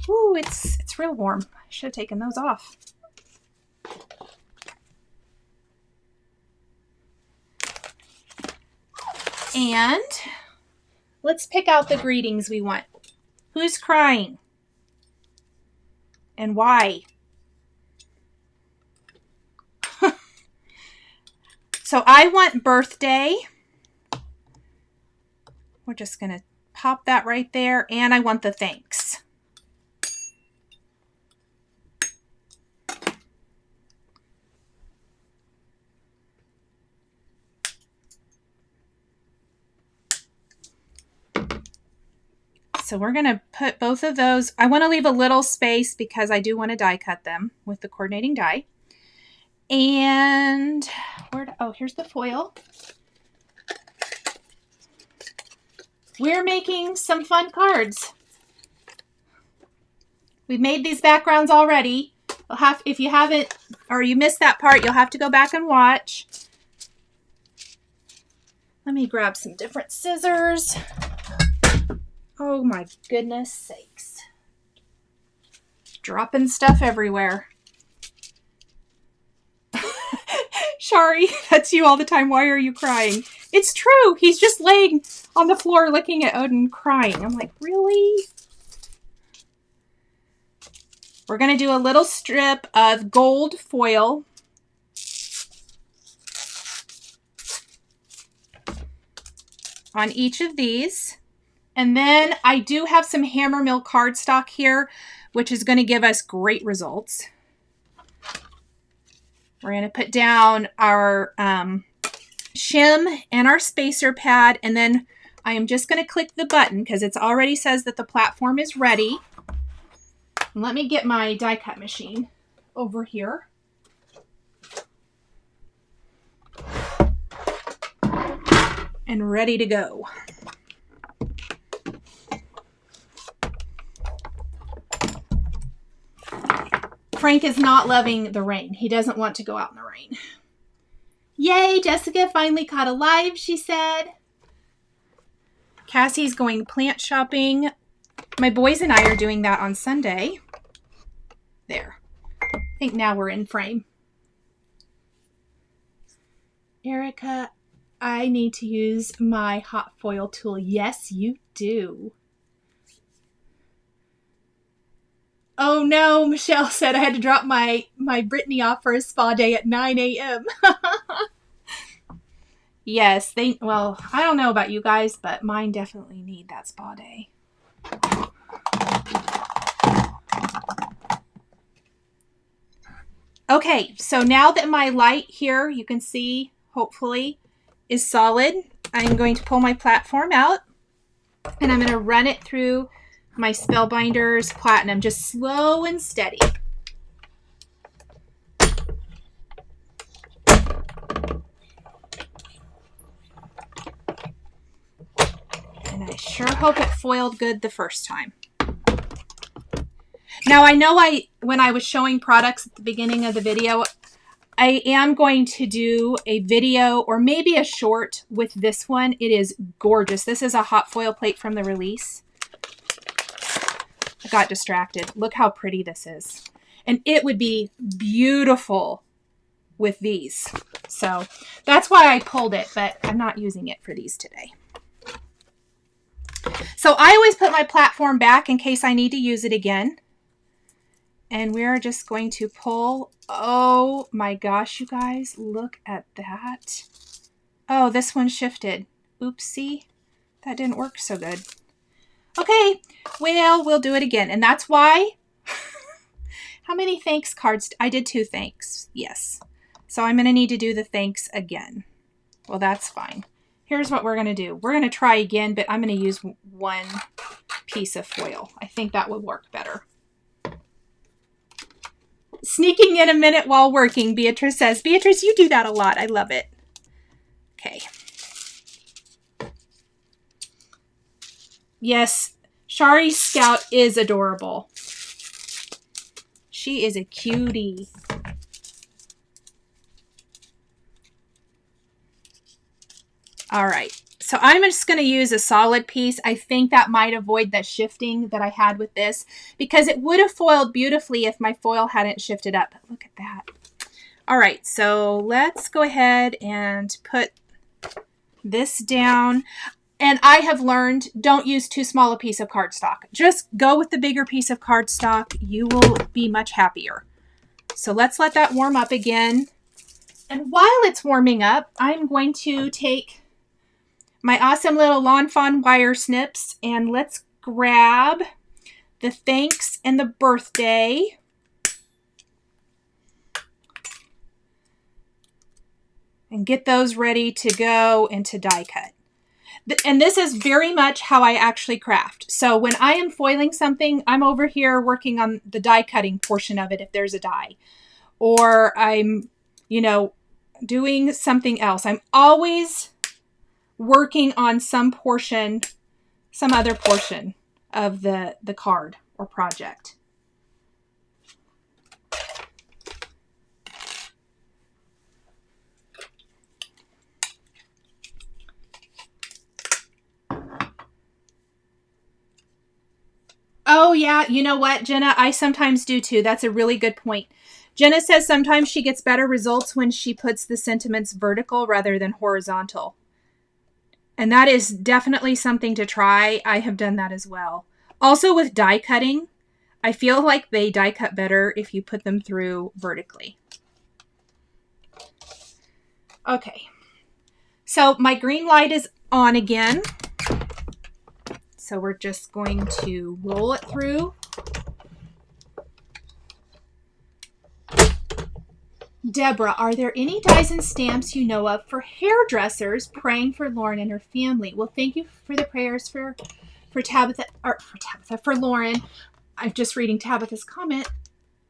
Ooh, it's real warm. I should have taken those off. And let's pick out the greetings we want. Who's crying? And why? So I want birthday. We're just going to pop that right there. And I want the thanks. So we're going to put both of those. I want to leave a little space because I do want to die cut them with the coordinating die. And here's the foil. We're making some fun cards. We've made these backgrounds already. If you haven't, or you missed that part, you'll have to go back and watch. Let me grab some different scissors. Oh my goodness sakes. Dropping stuff everywhere. Shari, that's you all the time. Why are you crying? It's true. He's just laying on the floor looking at Odin crying. I'm like, really? We're going to do a little strip of gold foil. On each of these. And then I do have some Hammer Mill cardstock here, which is going to give us great results. We're going to put down our shim and our spacer pad, and then I am just going to click the button because it already says that the platform is ready. And let me get my die cut machine over here. And ready to go. Frank is not loving the rain. He doesn't want to go out in the rain. Yay, Jessica finally caught alive, she said. Cassie's going plant shopping. My boys and I are doing that on Sunday. There. I think now we're in frame. Erica, I need to use my hot foil tool. Yes, you do. Oh no, Michelle said I had to drop my Brittany off for a spa day at 9 a.m. Yes, well, I don't know about you guys, but mine definitely need that spa day. Okay, so now that my light here, you can see, hopefully, is solid, I'm going to pull my platform out, and I'm going to run it through my Spellbinders Platinum, just slow and steady. And I sure hope it foiled good the first time. Now I know when I was showing products at the beginning of the video, I am going to do a video or maybe a short with this one. It is gorgeous. This is a hot foil plate from the release. I got distracted. Look how pretty this is. And it would be beautiful with these. So that's why I pulled it, but I'm not using it for these today. So I always put my platform back in case I need to use it again. And we're just going to pull. Oh my gosh, you guys, look at that. Oh, this one shifted. Oopsie. That didn't work so good. Okay, well, we'll do it again. And that's why How many thanks cards? I did 2 thanks. Yes. So I'm going to need to do the thanks again. Well, that's fine. Here's what we're going to do. We're going to try again, but I'm going to use 1 piece of foil. I think that would work better. Sneaking in a minute while working, Beatrice says. Beatrice, you do that a lot. I love it. Okay. Yes, Shari Scout is adorable. She is a cutie. All right. So I'm just going to use a solid piece. I think that might avoid that shifting that I had with this, because it would have foiled beautifully if my foil hadn't shifted up. Look at that. All right. So let's go ahead and put this down. And I have learned, don't use too small a piece of cardstock. Just go with the bigger piece of cardstock. You will be much happier. So let's let that warm up again. And while it's warming up, I'm going to take my awesome little Lawn Fawn wire snips, and let's grab the thanks and the birthday. And get those ready to go into die cut. And this is very much how I actually craft. So when I am foiling something, I'm over here working on the die cutting portion of it if there's a die. Or I'm, you know, doing something else. I'm always working on some portion, some other portion of the card or project. Oh yeah, you know what, Jenna? I sometimes do too. That's a really good point. Jenna says sometimes she gets better results when she puts the sentiments vertical rather than horizontal. And that is definitely something to try. I have done that as well. Also with die cutting, I feel like they die cut better if you put them through vertically. Okay. So my green light is on again. So we're just going to roll it through. Deborah, are there any dies and stamps you know of for hairdressers praying for Lauren and her family? Well, thank you for the prayers for Lauren. I'm just reading Tabitha's comment.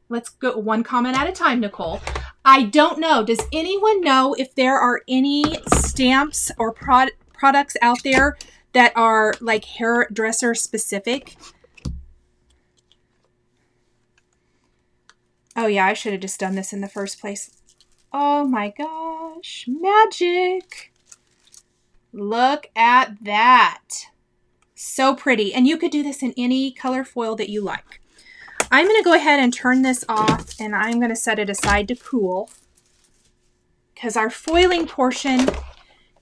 Let's go one comment at a time, Nicole. I don't know. Does anyone know if there are any stamps or products out there that are like hairdresser specific? Oh yeah, I should have just done this in the first place. Oh my gosh, magic. Look at that. So pretty. And you could do this in any color foil that you like. I'm going to go ahead and turn this off, and I'm going to set it aside to cool because our foiling portion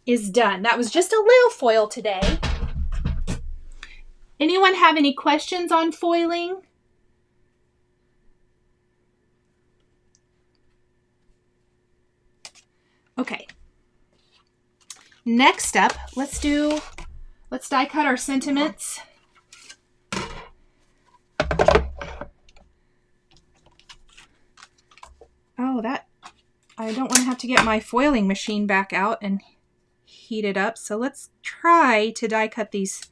is done. That was just a little foil today. Anyone have any questions on foiling? Okay. Next up, let's die cut our sentiments. Oh, I don't want to have to get my foiling machine back out and heat it up. So let's try to die cut these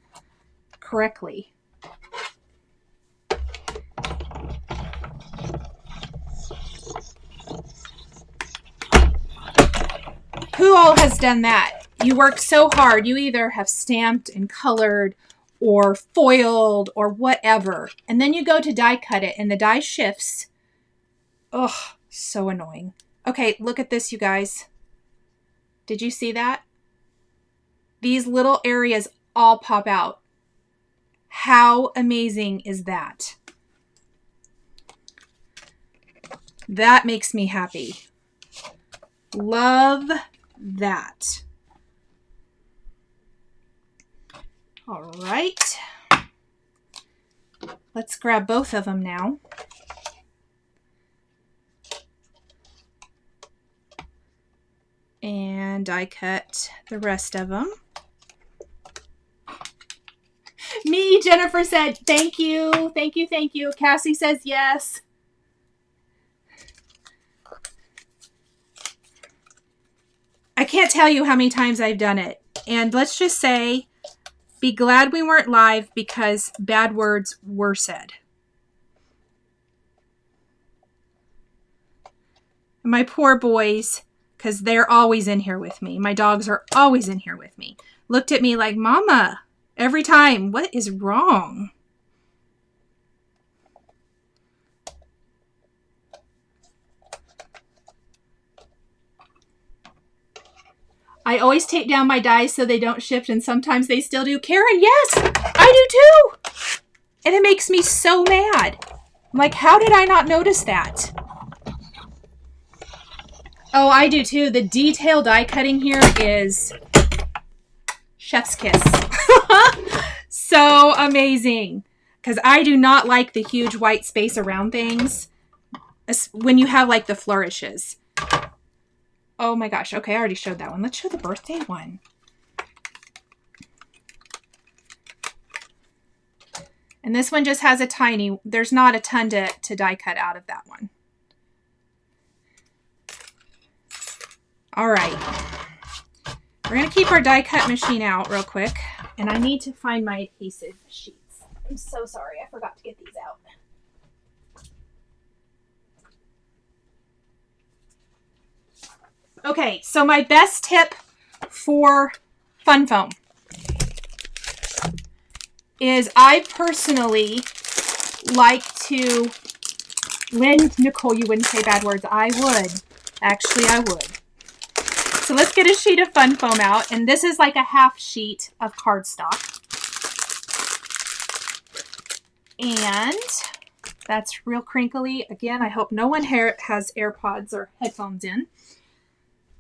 correctly. Who all has done that? You work so hard. You either have stamped and colored or foiled or whatever. And then you go to die cut it and the die shifts. Ugh, so annoying. Okay, look at this, you guys. Did you see that? These little areas all pop out. How amazing is that? That makes me happy. Love that. All right. Let's grab both of them now. And I cut the rest of them. Me, Jennifer said, thank you, thank you, thank you. Cassie says yes. I can't tell you how many times I've done it. And let's just say, be glad we weren't live because bad words were said. My poor boys, because they're always in here with me. My dogs are always in here with me. Looked at me like, Mama, every time. What is wrong? I always take down my dies so they don't shift, and sometimes they still do. Karen, yes, I do too. And it makes me so mad. I'm like, how did I not notice that? Oh, I do too. The detail die cutting here is chef's kiss. So amazing. Because I do not like the huge white space around things when you have like the flourishes. Oh my gosh. Okay, I already showed that one. Let's show the birthday one. And this one just has a tiny, there's not a ton to die cut out of that one. All right. We're going to keep our die cut machine out real quick. And I need to find my adhesive sheets. I'm so sorry. I forgot to get these out. Okay, so my best tip for fun foam is I personally like to, Nicole, you wouldn't say bad words. I would. Actually, I would. So let's get a sheet of fun foam out. And this is like a half sheet of cardstock. And that's real crinkly. Again, I hope no one has AirPods or headphones in.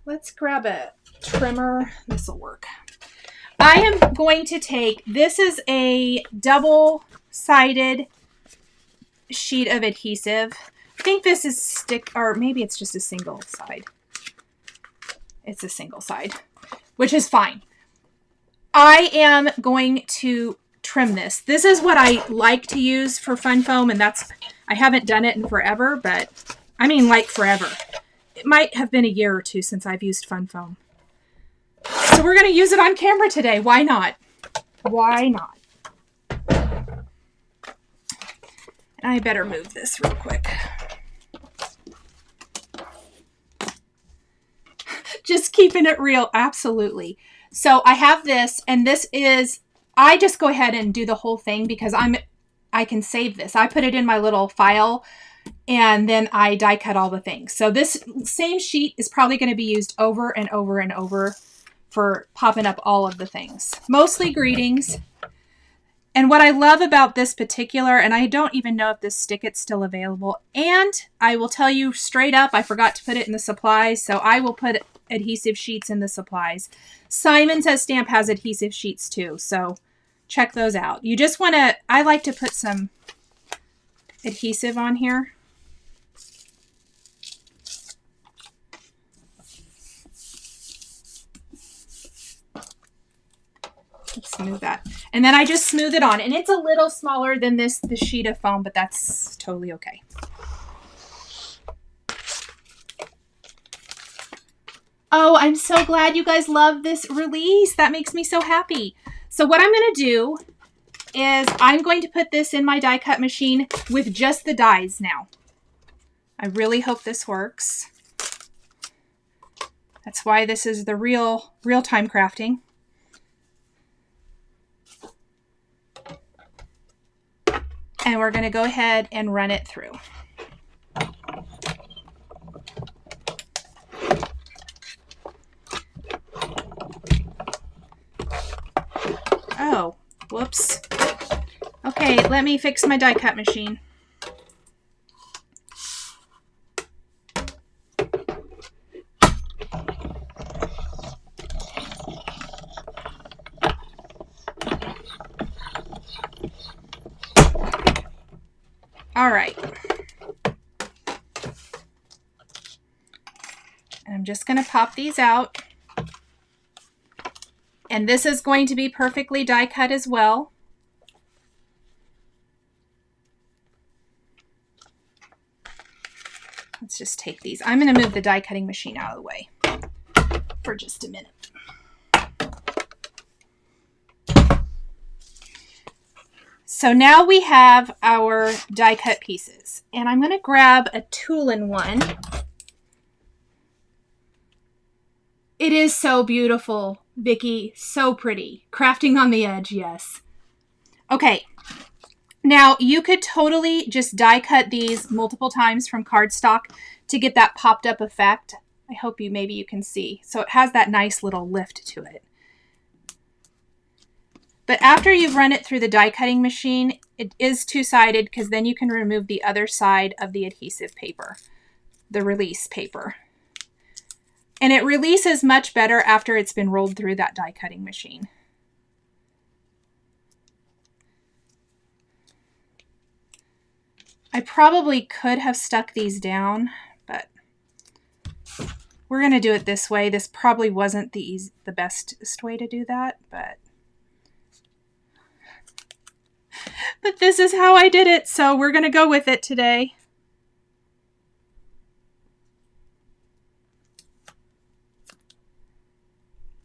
Let's grab a trimmer. This will work. I am going to take, this is a double-sided sheet of adhesive. I think this is or maybe it's just a single side. It's a single side, which is fine. I am going to trim this. This is what I like to use for fun foam, and I haven't done it in forever, but I mean like forever. It might have been a year or two since I've used fun foam. So we're going to use it on camera today. Why not? Why not? And I better move this real quick. Just keeping it real. Absolutely. So I have this, and this is, I just go ahead and do the whole thing because I can save this. I put it in my little file, and then I die cut all the things. So this same sheet is probably going to be used over and over and over for popping up all of the things. Mostly greetings. And what I love about this particular, and I don't even know if this stick-it's still available, and I will tell you straight up, I forgot to put it in the supplies, so I will put adhesive sheets in the supplies. Simon Says Stamp has adhesive sheets too, so check those out. You just want to, I like to put some adhesive on here. Smooth that. And then I just smooth it on. And it's a little smaller than the sheet of foam, but that's totally okay. Oh, I'm so glad you guys love this release. That makes me so happy. So what I'm going to do is I'm going to put this in my die cut machine with just the dies now. I really hope this works. That's why this is the real-time crafting. And we're going to go ahead and run it through. Oh, whoops. Okay, let me fix my die cut machine. All right. And I'm just going to pop these out. And this is going to be perfectly die cut as well. Let's just take these. I'm going to move the die cutting machine out of the way. for just a minute. So now we have our die cut pieces, and I'm going to grab a tool-in-one. It is so beautiful, Vicki. So pretty. Crafting on the edge, yes. Okay. Now, you could totally just die cut these multiple times from cardstock to get that popped up effect. I hope maybe you can see. So it has that nice little lift to it. But after you've run it through the die cutting machine, it is two-sided because then you can remove the other side of the adhesive paper, the release paper. And it releases much better after it's been rolled through that die cutting machine. I probably could have stuck these down, but we're going to do it this way. This probably wasn't the bestest way to do that, but this is how I did it, so we're going to go with it today.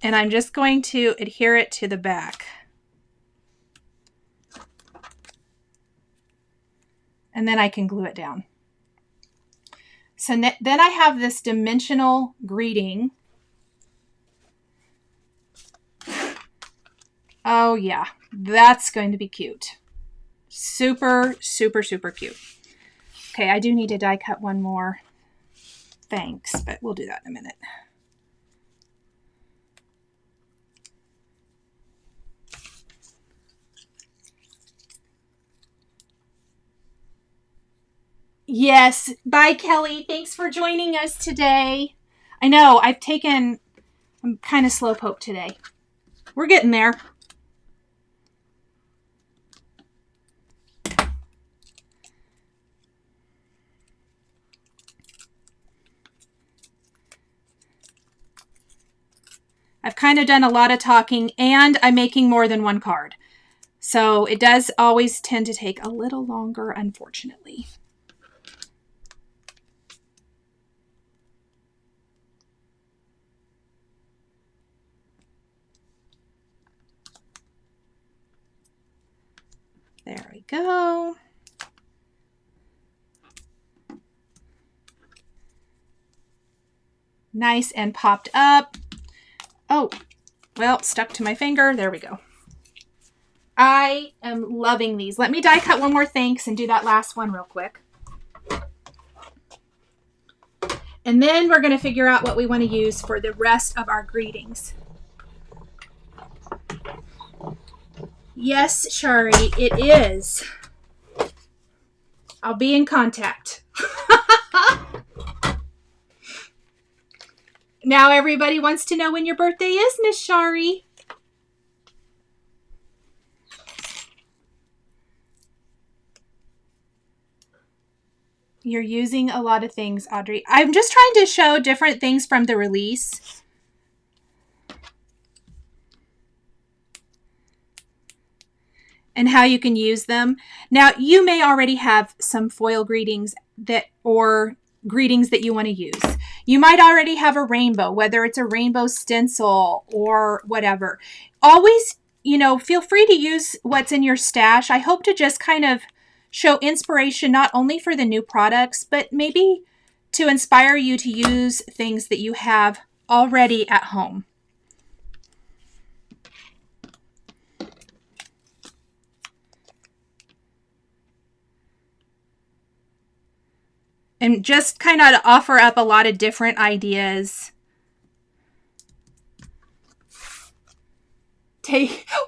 And I'm just going to adhere it to the back. And then I can glue it down. So then I have this dimensional greeting. Oh yeah, that's going to be cute. Super, super, super cute. Okay, I do need to die cut one more. Thanks, but we'll do that in a minute. Yes. Bye, Kelly. Thanks for joining us today. I know I'm kind of slowpoke today. We're getting there. I've kind of done a lot of talking, and I'm making more than one card. So it does always tend to take a little longer, unfortunately. There we go. Nice and popped up. Oh, well, stuck to my finger. There we go. I am loving these. Let me die cut one more thanks and do that last one real quick. And then we're going to figure out what we want to use for the rest of our greetings. Yes, Shari, it is. I'll be in contact. Now everybody wants to know when your birthday is, Miss Shari. You're using a lot of things, Audrey. I'm just trying to show different things from the release. And how you can use them. Now, you may already have some foil greetings or greetings that you want to use. You might already have a rainbow, whether it's a rainbow stencil or whatever. Always, feel free to use what's in your stash. I hope to just kind of show inspiration not only for the new products, but maybe to inspire you to use things that you have already at home. And just kind of offer up a lot of different ideas.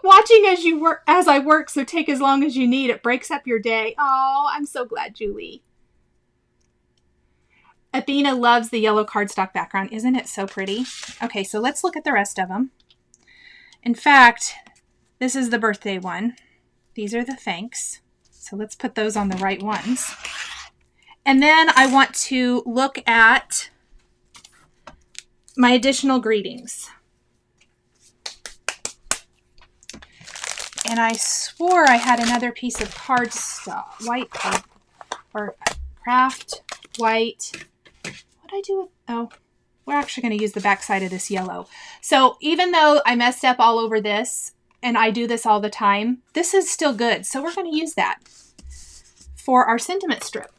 Watching as I work, so take as long as you need. It breaks up your day. Oh, I'm so glad, Julie. Athena loves the yellow cardstock background. Isn't it so pretty? Okay, so let's look at the rest of them. In fact, this is the birthday one. These are the thanks. So let's put those on the right ones. And then I want to look at my additional greetings. And I swore I had another piece of cardstock, white or craft white. What did I do with, oh, We're actually going to use the back side of this yellow. So even though I messed up all over this, and I do this all the time, this is still good. So we're going to use that for our sentiment strip.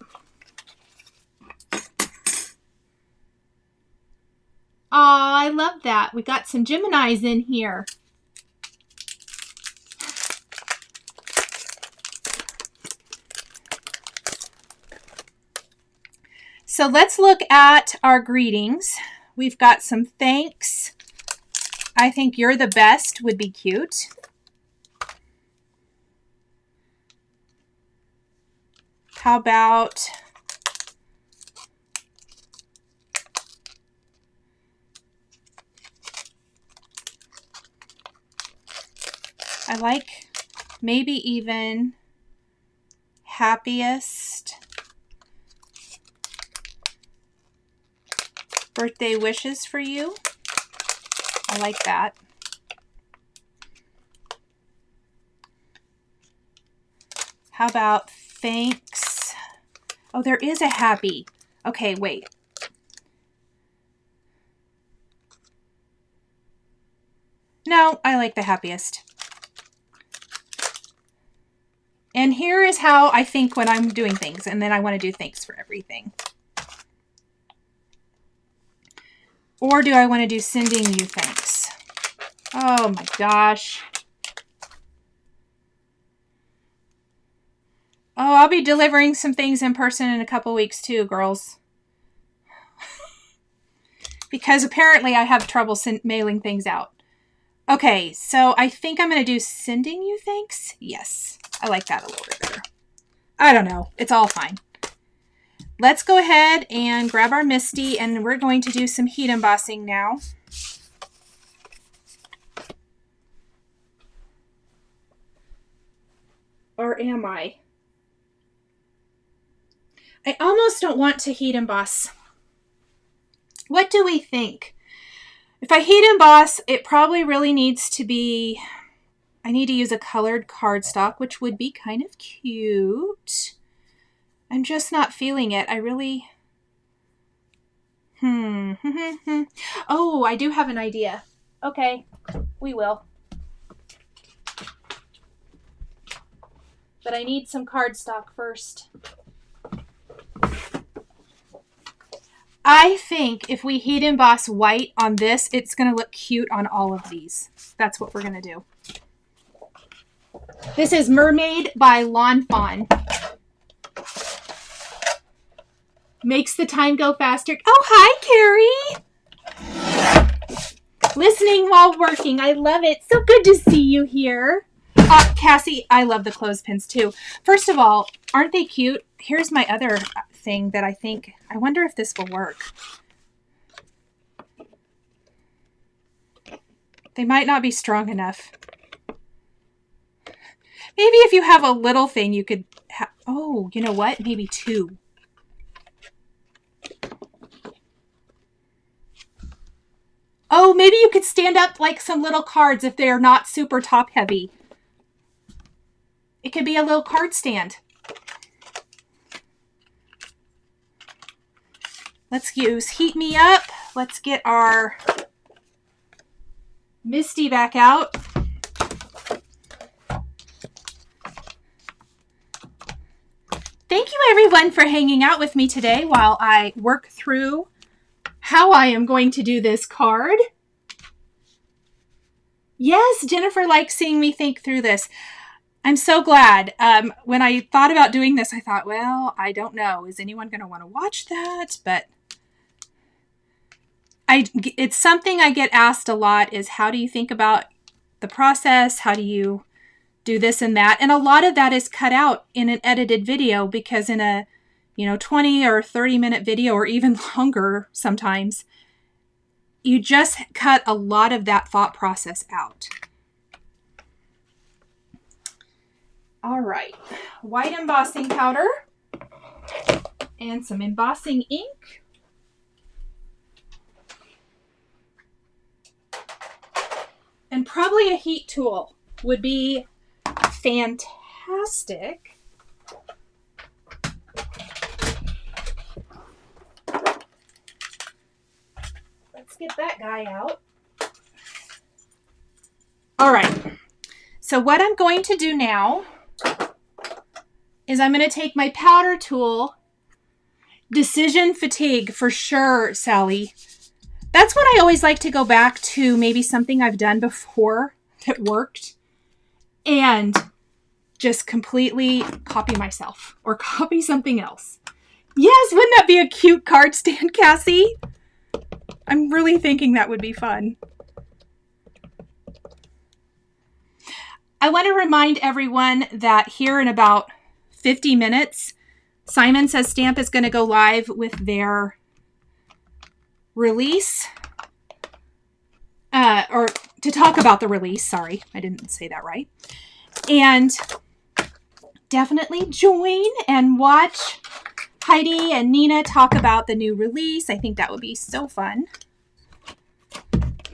Aw, I love that. We got some Geminis in here. So let's look at our greetings. We've got some thanks. I think you're the best would be cute. How about I like maybe even happiest birthday wishes for you. I like that. How about thanks? Oh, there is a happy. Okay, wait. No, I like the happiest. And here is how I think when I'm doing things, and then I want to do thanks for everything. Or do I want to do sending you thanks? Oh my gosh. Oh, I'll be delivering some things in person in a couple weeks too, girls. Because apparently I have trouble mailing things out. Okay, so I think I'm going to do sending you thanks. Yes, I like that a little bit better. I don't know. It's all fine. Let's go ahead and grab our Misty, and we're going to do some heat embossing now. Or am I? I almost don't want to heat emboss. What do we think? If I heat emboss, it probably really needs to be, I need to use a colored cardstock, which would be kind of cute. I'm just not feeling it. I really, Oh, I do have an idea. Okay, we will. But I need some cardstock first. I think if we heat emboss white on this, it's going to look cute on all of these. That's what we're going to do. This is Mermaid by Lawn Fawn. Makes the time go faster. Oh, hi, Carrie. Listening while working. I love it. So good to see you here. Cassie, I love the clothespins too. First of all, aren't they cute? Here's my other thing that I think, I wonder if this will work. They might not be strong enough. Maybe if you have a little thing you could have, oh, you know what? Maybe two. Oh, maybe you could stand up like some little cards if they're not super top heavy. It could be a little card stand. Let's use Heat Me Up. Let's get our Misty back out. Thank you everyone for hanging out with me today while I work through how I am going to do this card. Yes, Jennifer likes seeing me think through this. I'm so glad. When I thought about doing this, I thought, well, I don't know. Is anyone going to want to watch that? But it's something I get asked a lot is how do you think about the process? How do you do this and that? And a lot of that is cut out in an edited video because in a 20 or 30 minute video or even longer sometimes, you just cut a lot of that thought process out. All right, white embossing powder and some embossing ink. And probably a heat tool would be fantastic. let's get that guy out. All right. So what I'm going to do now is I'm going to take my powder tool. Decision fatigue for sure, Sally. That's when I always like to go back to maybe something I've done before that worked and just completely copy myself or copy something else. Yes, wouldn't that be a cute card stand, Cassie? I'm really thinking that would be fun. I want to remind everyone that here in about 50 minutes, Simon Says Stamp is going to go live with their release, or to talk about the release. Sorry, I didn't say that right. And definitely join and watch Heidi and Nina talk about the new release. I think that would be so fun.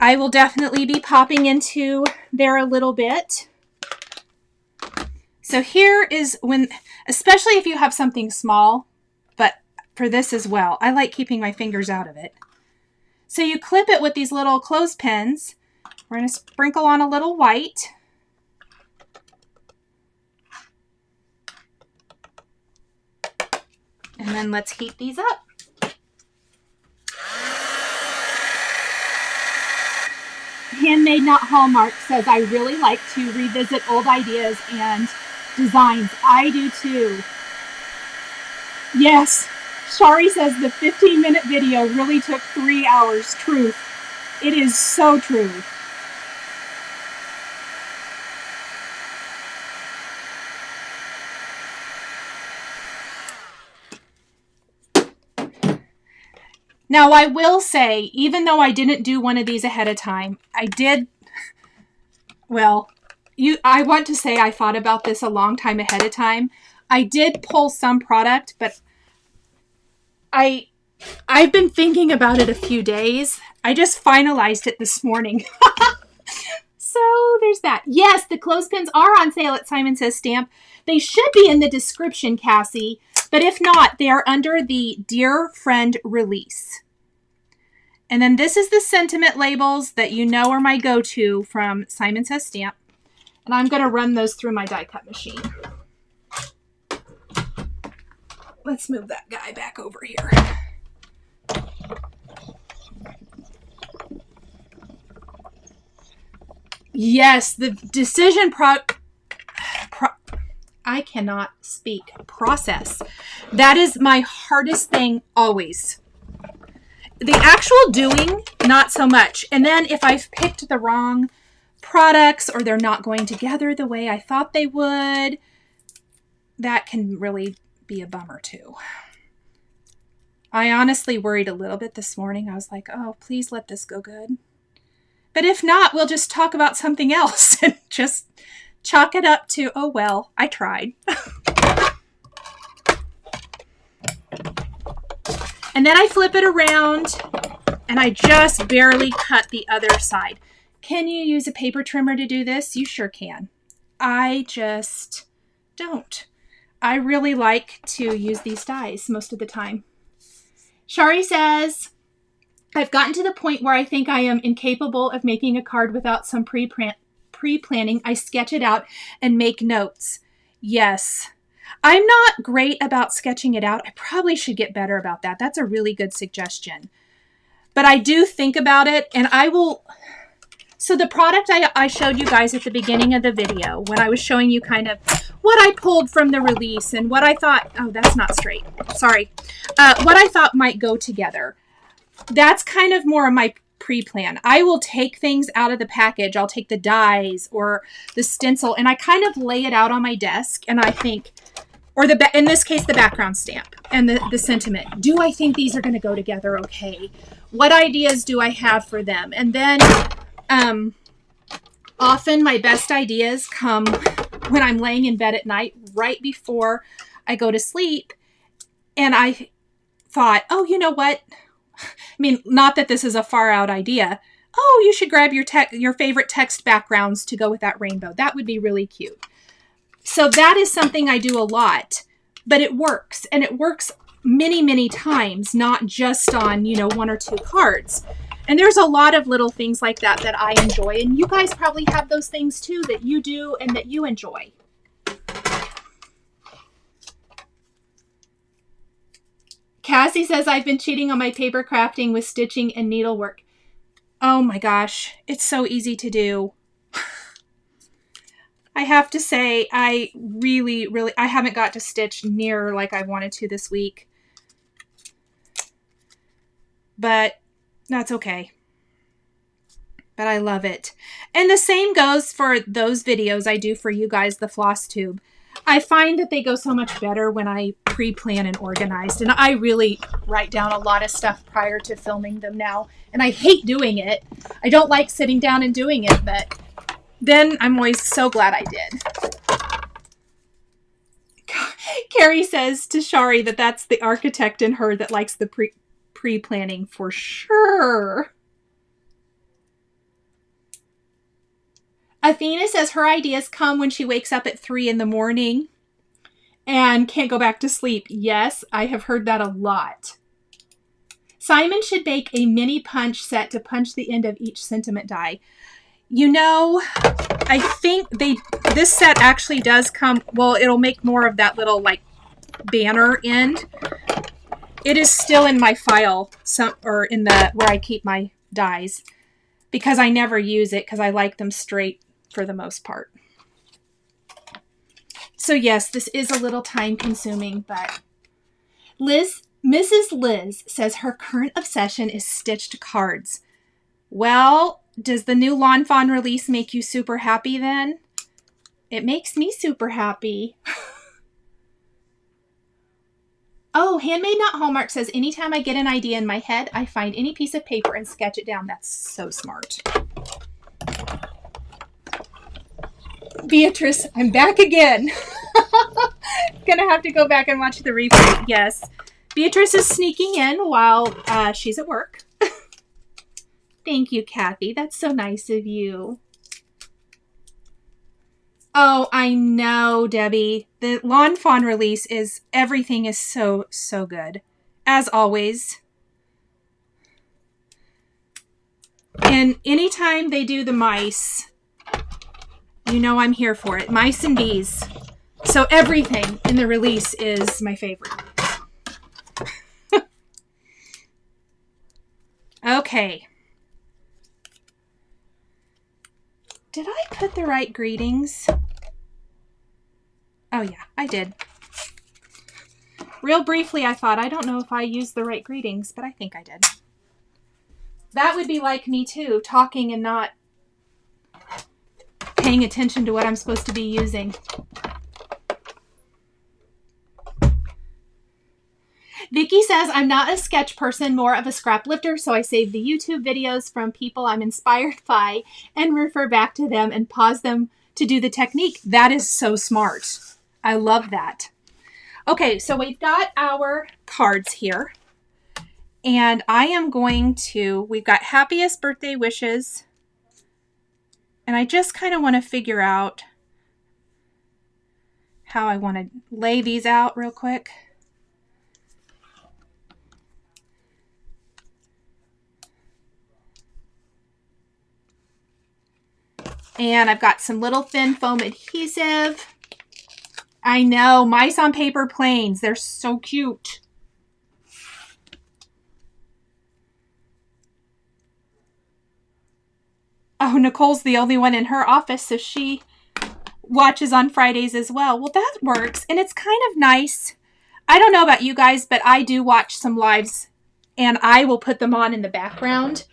I will definitely be popping into there a little bit. So here is when, especially if you have something small, but for this as well, I like keeping my fingers out of it. So you clip it with these little clothespins. We're going to sprinkle on a little white. And then let's heat these up. Handmade Not Hallmark says, I really like to revisit old ideas and designs. I do too. Yes. Shari says the 15-minute video really took 3 hours. Truth. It is so true. Now, I will say, even though I didn't do one of these ahead of time, I did, well, I want to say I thought about this a long time ahead of time. I did pull some product, but I've been thinking about it a few days. I just finalized it this morning. So there's that. Yes, the clothespins are on sale at Simon Says Stamp. They should be in the description, Cassie. But if not, they are under the Dear Friend release. And then this is the sentiment labels that you know are my go-to from Simon Says Stamp. And I'm going to run those through my die cut machine. Let's move that guy back over here. Yes, the decision I cannot speak. Process. That is my hardest thing always. The actual doing, not so much. And then if I've picked the wrong products or they're not going together the way I thought they would, that can really be a bummer too. I honestly worried a little bit this morning. I was like, oh, please let this go good. But if not, we'll just talk about something else and just chalk it up to, oh, well, I tried. And then I flip it around and I just barely cut the other side. Can you use a paper trimmer to do this? You sure can. I just don't. I really like to use these dies most of the time. Shari says, I've gotten to the point where I think I am incapable of making a card without some pre-planning. I sketch it out and make notes. Yes. I'm not great about sketching it out. I probably should get better about that. That's a really good suggestion. But I do think about it, and I will... So the product I showed you guys at the beginning of the video, when I was showing you kind of what I pulled from the release and what I thought... Oh, that's not straight. Sorry. What I thought might go together. That's kind of more of my pre-plan. I will take things out of the package. I'll take the dies or the stencil, and I kind of lay it out on my desk, and I think... Or in this case, the background stamp and the sentiment. Do I think these are going to go together okay? What ideas do I have for them? And then often my best ideas come when I'm laying in bed at night, right before I go to sleep. And I thought, oh, you know what? I mean, not that this is a far out idea. Oh, you should grab your favorite text backgrounds to go with that rainbow. That would be really cute. So that is something I do a lot, but it works, and it works many, many times, not just on, 1 or 2 cards. And there's a lot of little things like that that I enjoy. And you guys probably have those things too that you do and that you enjoy. Cassie says, I've been cheating on my paper crafting with stitching and needlework. Oh my gosh, it's so easy to do. I have to say, I haven't got to stitch near like I wanted to this week. But that's okay. But I love it. And the same goes for those videos I do for you guys, the floss tube. I find that they go so much better when I pre-plan and organized. And I really write down a lot of stuff prior to filming them now. And I hate doing it. I don't like sitting down and doing it, but then I'm always so glad I did. Carrie says to Shari that that's the architect in her that likes the pre-planning for sure. Athena says her ideas come when she wakes up at 3 in the morning and can't go back to sleep. Yes, I have heard that a lot. Simon should make a mini punch set to punch the end of each sentiment die. You know, I think this set actually does come, well, it'll make more of that little like banner end. It is still in my file, or in the where I keep my dies, because I never use it because I like them straight for the most part. So yes, this is a little time consuming, but Mrs. Liz says her current obsession is stitched cards. Well, does the new Lawn Fawn release make you super happy then? It makes me super happy. Oh, Handmade Not Hallmark says, anytime I get an idea in my head, I find any piece of paper and sketch it down. That's so smart. Beatrice, I'm back again. Gonna have to go back and watch the replay. Yes. Beatrice is sneaking in while she's at work. Thank you, Kathy. That's so nice of you. Oh, I know, Debbie. The Lawn Fawn release is, everything is so, so good. As always. And anytime they do the mice, you know I'm here for it. Mice and bees. So everything in the release is my favorite. Okay. Did I put the right greetings? Oh yeah, I did. Real briefly, I thought, I don't know if I used the right greetings, but I think I did. That would be like me too, talking and not paying attention to what I'm supposed to be using. Vicky says, I'm not a sketch person, more of a scrap lifter, so I save the YouTube videos from people I'm inspired by and refer back to them and pause them to do the technique. That is so smart. I love that. Okay, so we've got our cards here. And I am going to, we've got happiest birthday wishes. And I just kind of want to figure out how I want to lay these out real quick. And I've got some little thin foam adhesive. I know, mice on paper planes. They're so cute. Oh, Nicole's the only one in her office, so she watches on Fridays as well. Well, that works, and it's kind of nice. I don't know about you guys, but I do watch some lives, and I will put them on in the background.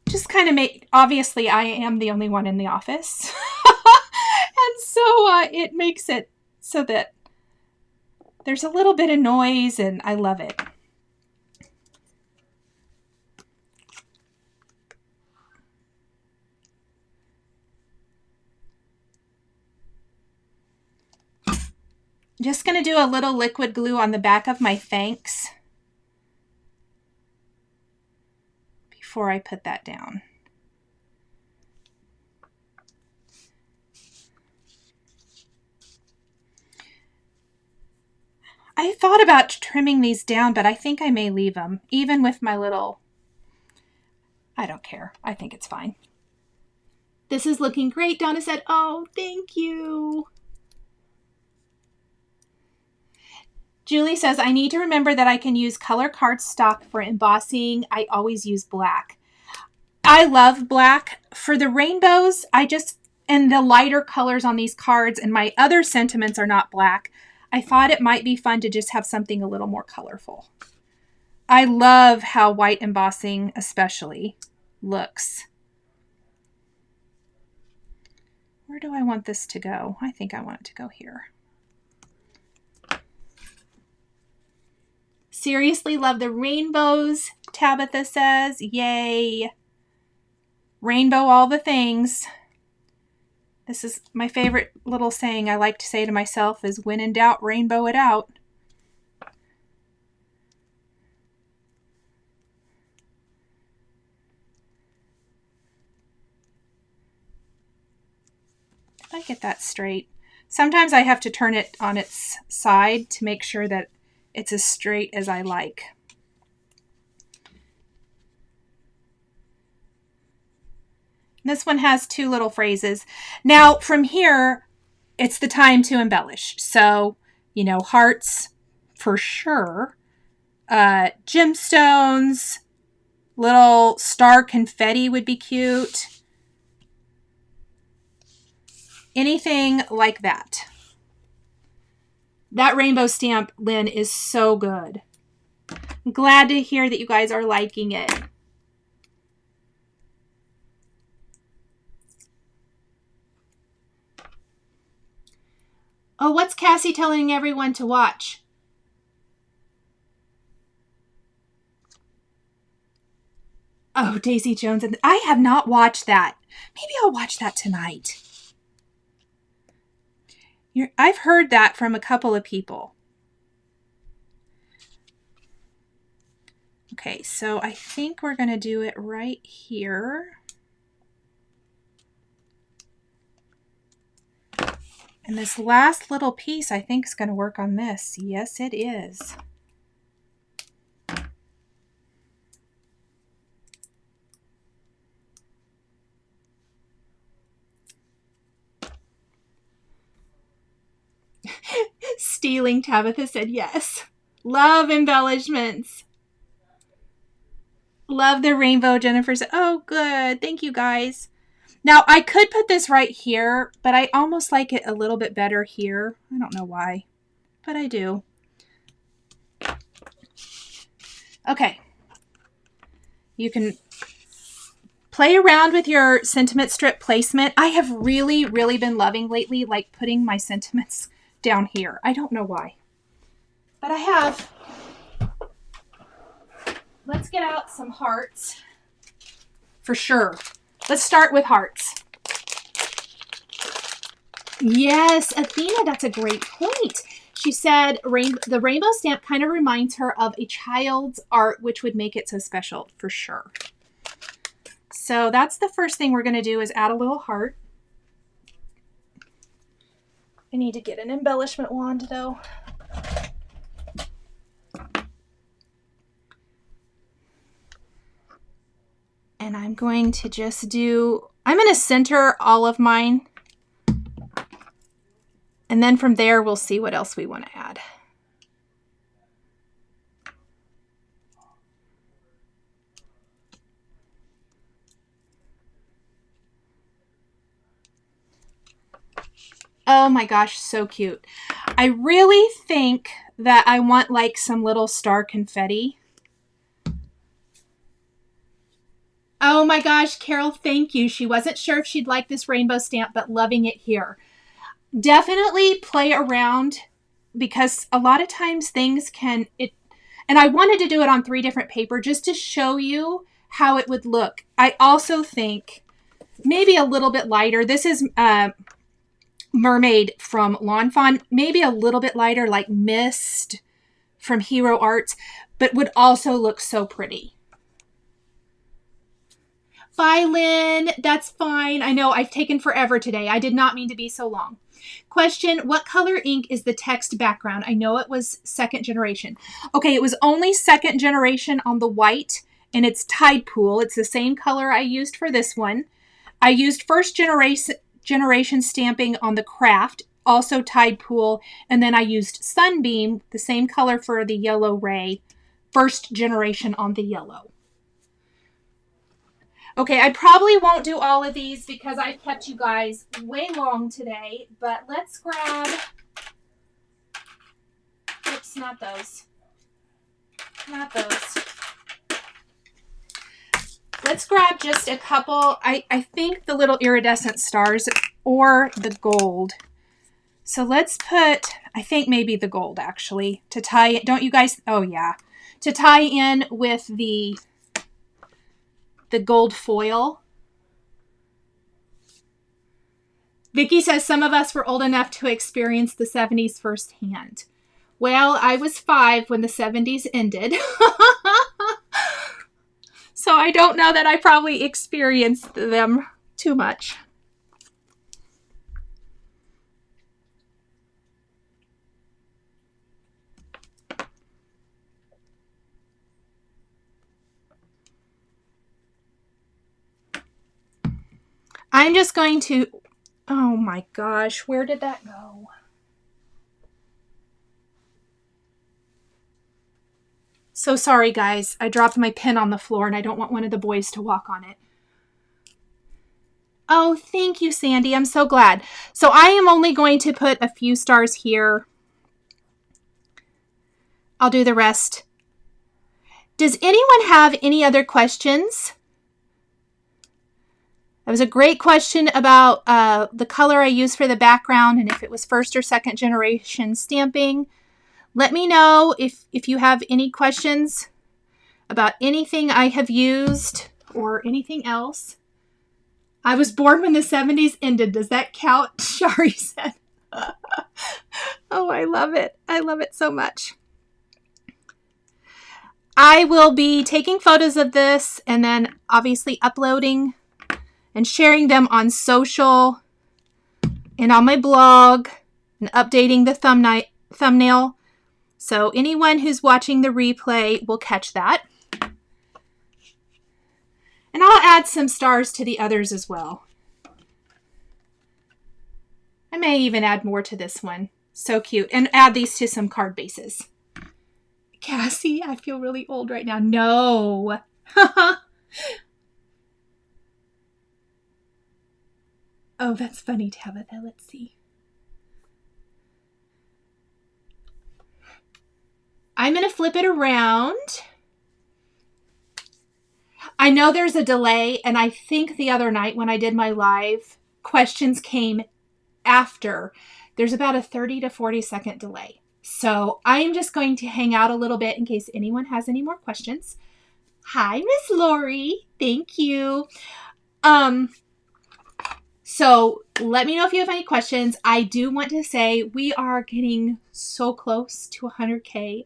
Just kind of make, obviously I am the only one in the office. And so it makes it so that there's a little bit of noise and I love it. Just going to do a little liquid glue on the back of my thanks before I put that down. I thought about trimming these down, but I think I may leave them, even with my little I don't care. I think it's fine. This is looking great, Donna said. Oh, thank you. Julie says, I need to remember that I can use color cardstock for embossing. I always use black. I love black. For the rainbows, and the lighter colors on these cards, and my other sentiments are not black, I thought it might be fun to just have something a little more colorful. I love how white embossing especially looks. Where do I want this to go? I think I want it to go here. Seriously love the rainbows, Tabitha says. Yay. Rainbow all the things. This is my favorite little saying I like to say to myself is, when in doubt, rainbow it out. Did I get that straight? Sometimes I have to turn it on its side to make sure that it's as straight as I like. This one has 2 little phrases. Now from here, it's the time to embellish. So, you know, hearts for sure. Gemstones, little star confetti would be cute. Anything like that. That rainbow stamp, Lynn, is so good. I'm glad to hear that you guys are liking it. Oh, what's Cassie telling everyone to watch? Oh, Daisy Jones. And I have not watched that. Maybe I'll watch that tonight. I've heard that from a couple of people. Okay, so I think we're going to do it right here. And this last little piece I think is going to work on this. Yes, it is. Stealing, Tabitha said yes. Love embellishments. Love the rainbow, Jennifer said. Oh, good. Thank you, guys. Now, I could put this right here, but I almost like it a little bit better here. I don't know why, but I do. Okay. You can play around with your sentiment strip placement. I have really, really been loving lately, like putting my sentiments down here. I don't know why, but I have. Let's get out some hearts for sure. Let's start with hearts. Yes, Athena, that's a great point. She said the rainbow stamp kind of reminds her of a child's art, which would make it so special for sure. So that's the first thing we're going to do is add a little heart. I need to get an embellishment wand though. And I'm going to just I'm going to center all of mine. And then from there, we'll see what else we want to add. Oh my gosh, so cute. I really think that I want like some little star confetti. Oh my gosh, Carol, thank you. She wasn't sure if she'd like this rainbow stamp, but loving it here. Definitely play around because a lot of times things and I wanted to do it on 3 different paper just to show you how it would look. I also think maybe a little bit lighter. This is Mermaid from Lawn Fawn. Maybe a little bit lighter like Mist from Hero Arts, but would also look so pretty. Bye, Lynn. That's fine. I know I've taken forever today. I did not mean to be so long. Question, what color ink is the text background? I know it was 2nd generation. Okay, it was only 2nd generation on the white, and it's Tide Pool. It's the same color I used for this one. I used first generation stamping on the craft, also Tide Pool, and then I used Sunbeam, the same color for the yellow ray, first generation on the yellow. Okay, I probably won't do all of these because I've kept you guys way long today, but let's grab, oops, not those. Not those. Let's grab just a couple. I think the little iridescent stars or the gold. So let's put, I think maybe the gold actually, to tie it. Don't you guys? Oh yeah. To tie in with the gold foil. Vicki says some of us were old enough to experience the 70s firsthand. Well, I was 5 when the 70s ended. So I don't know that I probably experienced them too much. I'm just going to, oh my gosh, where did that go? So sorry, guys. I dropped my pen on the floor and I don't want one of the boys to walk on it. Oh, thank you, Sandy. I'm so glad. So I am only going to put a few stars here. I'll do the rest. Does anyone have any other questions? That was a great question about the color I used for the background and if it was first or second generation stamping. Let me know if you have any questions about anything I have used or anything else. I was born when the 70s ended. Does that count? Shari said. Oh, I love it. I love it so much. I will be taking photos of this and then obviously uploading and sharing them on social and on my blog and updating the thumbnail. So anyone who's watching the replay will catch that. And I'll add some stars to the others as well. I may even add more to this one. So cute. And add these to some card bases. Cassie, I feel really old right now. No. Oh, that's funny, Tabitha. Let's see. I'm going to flip it around. I know there's a delay, and I think the other night when I did my live, questions came after. There's about a 30 to 40 second delay. So I'm just going to hang out a little bit in case anyone has any more questions. Hi, Miss Lori. Thank you. So let me know if you have any questions. I do want to say we are getting so close to 100K.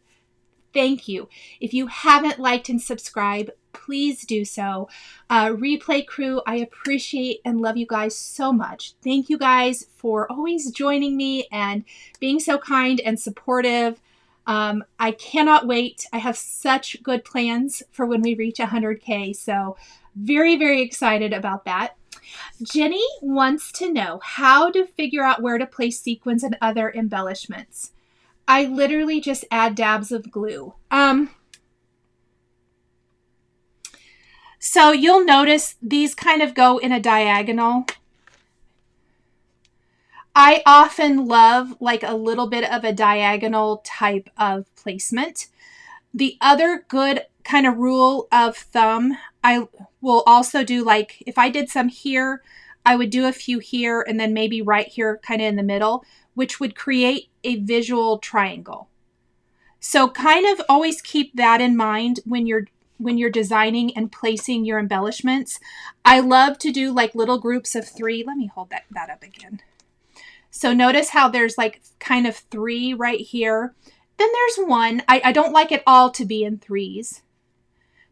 Thank you. If you haven't liked and subscribed, please do so. Replay crew, I appreciate and love you guys so much. Thank you guys for always joining me and being so kind and supportive. I cannot wait. I have such good plans for when we reach 100K. So very, very excited about that. Jenny wants to know how to figure out where to place sequins and other embellishments. I literally just add dabs of glue. So you'll notice these kind of go in a diagonal. I often love like a little bit of a diagonal type of placement. The other good kind of rule of thumb, I will also do like, if I did some here, I would do a few here and then maybe right here kind of in the middle, which would create a visual triangle. So kind of always keep that in mind when you're designing and placing your embellishments. I love to do like little groups of 3. Let me hold that up again. So notice how there's like kind of 3 right here. Then there's 1. I don't like it all to be in 3s.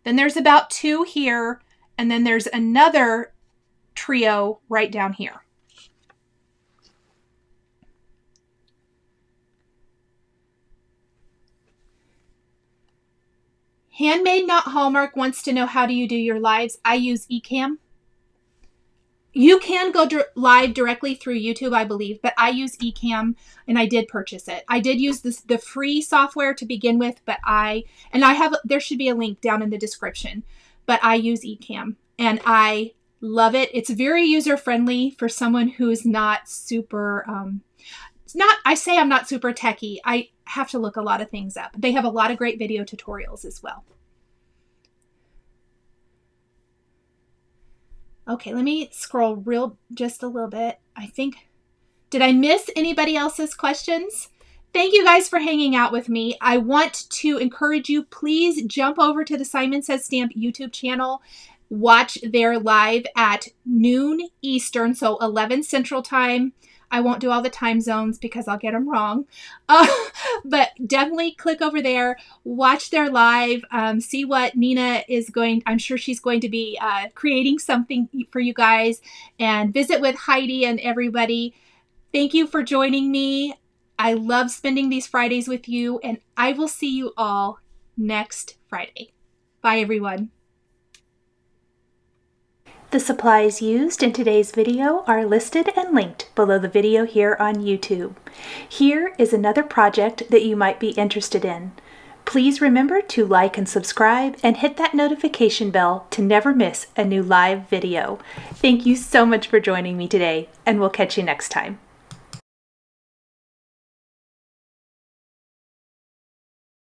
Then there's about 2 here. And then there's another trio right down here. Handmade Not Hallmark wants to know, how do you do your lives? I use Ecamm. You can go live directly through YouTube, I believe, but I use Ecamm, and I did purchase it. I did use the free software to begin with, but there should be a link down in the description, but I use Ecamm, and I love it. It's very user-friendly for someone who's not super, I say I'm not super techie. I have to look a lot of things up. They have a lot of great video tutorials as well. Okay, let me scroll just a little bit. I think, did I miss anybody else's questions? Thank you guys for hanging out with me. I want to encourage you, please jump over to the Simon Says Stamp YouTube channel. Watch their live at noon Eastern, so 11 Central Time. I won't do all the time zones because I'll get them wrong. But definitely click over there, watch their live, see what Nina is I'm sure she's going to be creating something for you guys, and visit with Heidi and everybody. Thank you for joining me. I love spending these Fridays with you, and I will see you all next Friday. Bye, everyone. The supplies used in today's video are listed and linked below the video here on YouTube. Here is another project that you might be interested in. Please remember to like and subscribe and hit that notification bell to never miss a new live video. Thank you so much for joining me today, and we'll catch you next time.